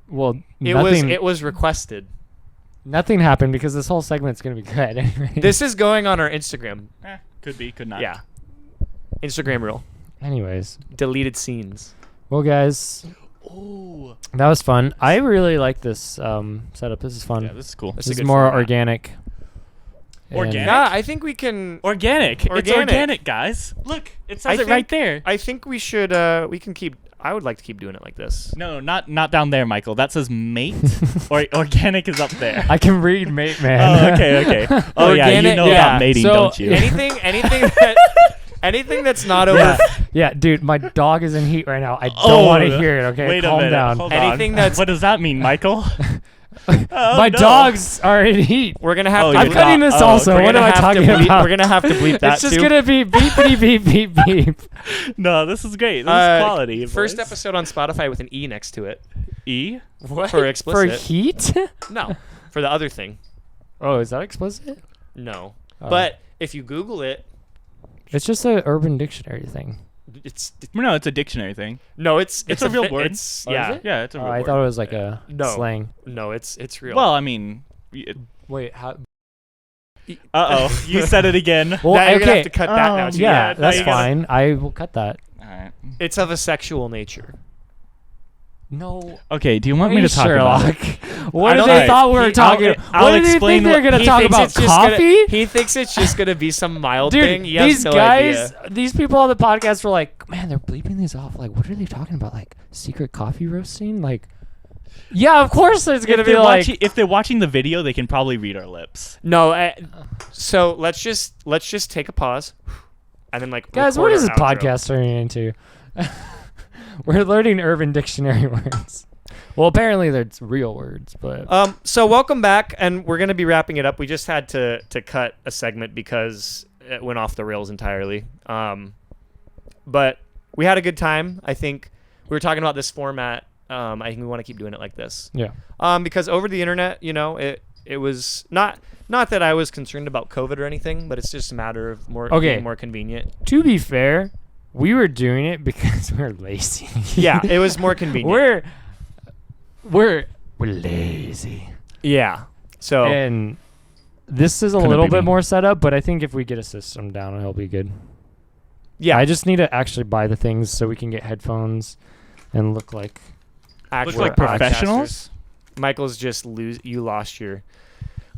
Well, it was requested. nothing happened because this whole segment's gonna be good. Anyway. This is going on our Instagram. Could be, could not. Yeah. Instagram reel. Anyways, Deleted scenes. well, guys, Ooh. that was fun. I really like this setup. This is fun. Yeah, this is cool. That's This a is good more format. organic. And- Organic? Yeah, I think we can Organic. It's Organic. organic, guys. Look, it I says it right think- there. I think we should we can keep I would like to keep doing it like this. No, not down there, Michael. That says mate. Or organic is up there. I can read mate man. Oh, okay. Oh, yeah, you Organic- know yeah. about mating, So, don't you? Anything that's not over Yeah, yeah, dude, my dog is in heat right now. I don't Oh, want to hear it. Okay, Wait a calm minute. down. Hold Anything on. that's- What does that mean, Michael? My no. dogs are in heat. we're gonna have Oh, to I'm you're cutting not- this oh, also. we're What am gonna I have to talking bleep- about? We're gonna have to bleep that It's just too. gonna be beepity beep beep beep. No, this is great. This is quality. First boys. episode on Spotify with an E next to it. E? What? For For explicit. heat? No. For the other thing. Oh, is that explicit? No. Oh. But if you Google it, It's just an Urban Dictionary thing. it's No, it's a dictionary thing. no, it's a real fi- word. It's Oh, is yeah. it? Yeah, it's a Oh, real I word. thought it was like a No. slang. No, it's real. Well, I mean, Wait, how? uh-oh, you said it again. Well, now you're gonna okay. have to cut that now. Too. Yeah, now that's you gotta- fine. I will cut that. All right. It's of a sexual nature. No. Okay, do you want me to talk Sherlock. about it? What I did don't they know. thought we were He- talking? I'll What did they explain think they were what- gonna He talk thinks about? it's just Coffee? he thinks it's just gonna be some mild Dude, thing. He has these no guys, idea. these people on the podcast were like, man, they're bleeping these off. Like, what are they talking about? Like, secret coffee roasting? Like, yeah, of course there's going to be like. If they're watching the video, they can probably read our lips. No, so let's just take a pause, and then like Guys, record what is this our outro. podcast turning into? We're learning Urban Dictionary words. Well, apparently they're real words, but. So welcome back, and we're gonna be wrapping it up. We just had to cut a segment because it went off the rails entirely. But we had a good time. I think we were talking about this format. I think we want to keep doing it like this. Yeah. Because over the internet, it was not that I was concerned about COVID or anything, but it's just a matter of being more convenient. To be fair, we were doing it because we're lazy. Yeah, it was more convenient. We're lazy. Yeah. So And this is a Couldn't little be bit me. more set up, but I think if we get a system down, it'll be good. yeah, I just need to actually buy the things so we can get headphones and look like. actual like podcasters. professionals? Michael's just you lost your.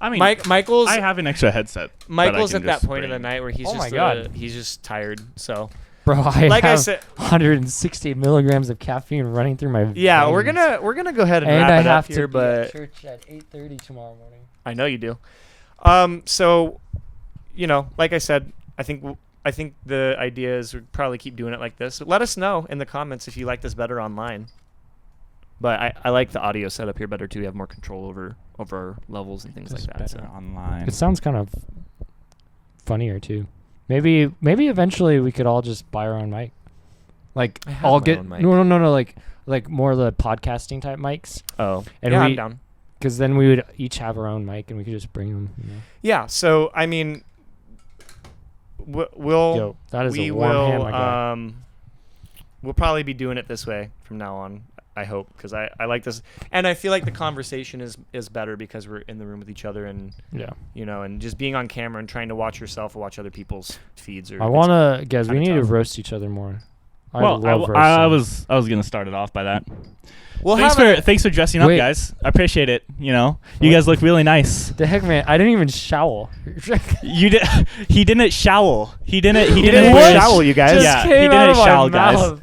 I mean, Michael's I have an extra headset. that I Michael's can at that just point of the bring. night where he's Oh just my God. he's just tired. So Bro, I like I have said, 160 milligrams of caffeine running through my yeah, veins. we're gonna go ahead and, And wrap I it have up here, to be at but church at 8:30 tomorrow morning. I know you do. So, like I said, I think the idea is we probably keep doing it like this. Let us know in the comments if you like this better online. But I like the audio setup here better too. We have more control over levels and things It's like that. better So. online. It sounds kind of funnier too. Maybe eventually we could all just buy our own mic. Like I have all my get own mic. no like more of the podcasting type mics. Oh, And yeah, we- I'm down. Because then we would each have our own mic and we could just bring them. Yeah. So I mean, we'll Yo, that is we a warm ham, will my guy. we'll probably be doing it this way from now on. I hope because I like this, and I feel like the conversation is better because we're in the room with each other and Yeah. and just being on camera and trying to watch yourself or watch other people's feeds. Or I want to, guys, we kinda need to tough. roast each other more. I Well, love I roasting. was gonna start it off by that. We'll Thanks for dressing up, Wait. guys. I appreciate it. You What? guys look really nice. The heck, man! I didn't even shower. You did. He didn't shower. He didn't. He didn't wear shower, you guys. Just Yeah, he came out didn't of my shower, guys. mouth.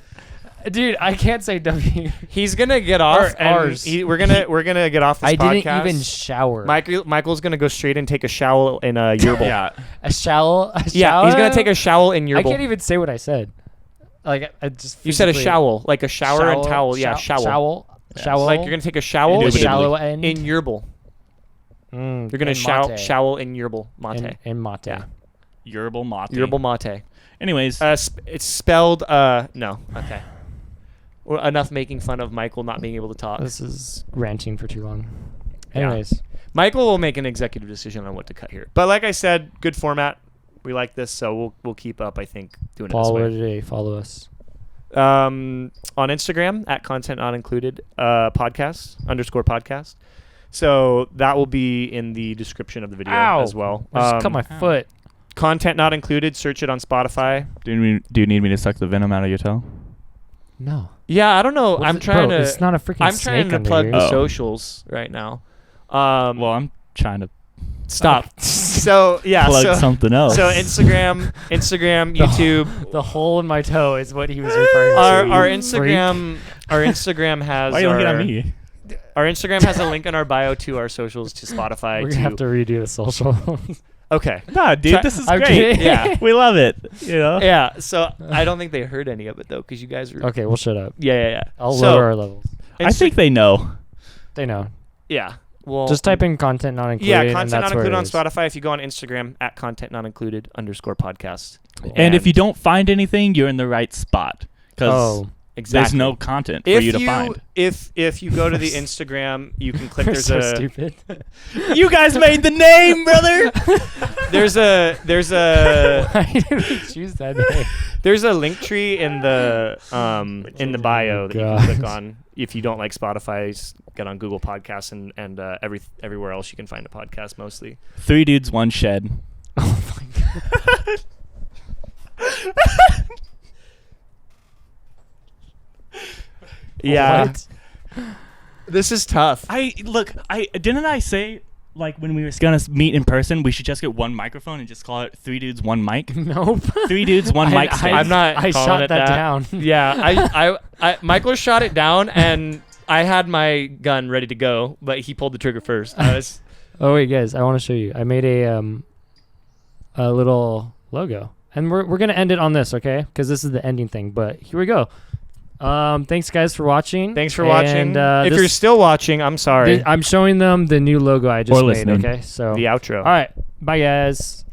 Dude, I can't say W. He's gonna get off, Or and ours. we're gonna get off this I podcast. didn't even shower. Michael's gonna go straight and take a shower in a yerbil. Yeah. A shower? Yeah, he's gonna take a shower in yerbil. I can't even say what I said. Like, I just. You said a physically- shower, like a shower and towel. Yeah, shower. Shower. Like you're gonna take a shower Indubitably. Shallow end. in yerbil. Mm, You're gonna and mate. shower in yerbil mate. In mate. Yeah. Yerbil mate. Yerbil mate. Anyways, It's spelled no. Okay. Well, enough making fun of Michael not being able to talk. This is ranting for too long. Yeah. Anyways, Michael will make an executive decision on what to cut here. But like I said, good format. We like this, so we'll keep up. I think doing follow it it this way. today. Follow us. On Instagram at content not included podcast_podcast. So that will be in the description of the video Ow. as well. I just cut my foot. Content not included. Search it on Spotify. do you need me to suck the venom out of your toe? No. Yeah, I don't know. What's I'm it- trying bro, to. It's not a freaking I'm snake trying to under plug here. the Oh. socials right now. Well, I'm trying to Stop. So yeah. plug So, something else. so Instagram, YouTube. The hole in my toe is what he was referring Our to. our you Instagram our Instagram has Why are you looking our, at me? our Instagram has a link in our bio to our socials to Spotify. freak. We're gonna have to redo the social. Okay. Nah, dude, Try- this is I'm great. kidding. Yeah. We love it. You know. Yeah. So I don't think they heard any of it though, because you guys were. Okay, we'll shut up. Yeah. I'll So, lower our levels. I think they know. They know. Yeah. Well. Just type in content not included. Yeah, and content that's not where included it on is. Spotify. If you go on Instagram at content not included _podcast. And if you don't find anything, you're in the right spot because Oh, exactly. there's no content for if you to find. If you go to the Instagram, you can click. we're There's so a stupid. You guys made the name, brother. there's a Why did we choose that name? there's a link tree in the bio that you can click God. on if you don't like Spotify. Get on Google Podcasts and everywhere else you can find a podcast mostly. 3 dudes, 1 shed. Oh my god. Yeah, What? this is tough. I didn't I say like when we were gonna meet in person, we should just get one microphone and just call it 3 dudes, 1 mic. Nope. 3 dudes, 1 mic. I- stand. I'm not I calling shot it that that. down. Yeah, I Michael shot it down and I had my gun ready to go, but he pulled the trigger first. I was Oh wait, guys, I want to show you. I made a little logo, and we're gonna end it on this, okay? Because this is the ending thing. But here we go. Thanks guys for watching. thanks for watching. And, If this- you're still watching, I'm sorry. I'm showing them the new logo I just Or made. listening. Okay, so The outro. all right, bye guys.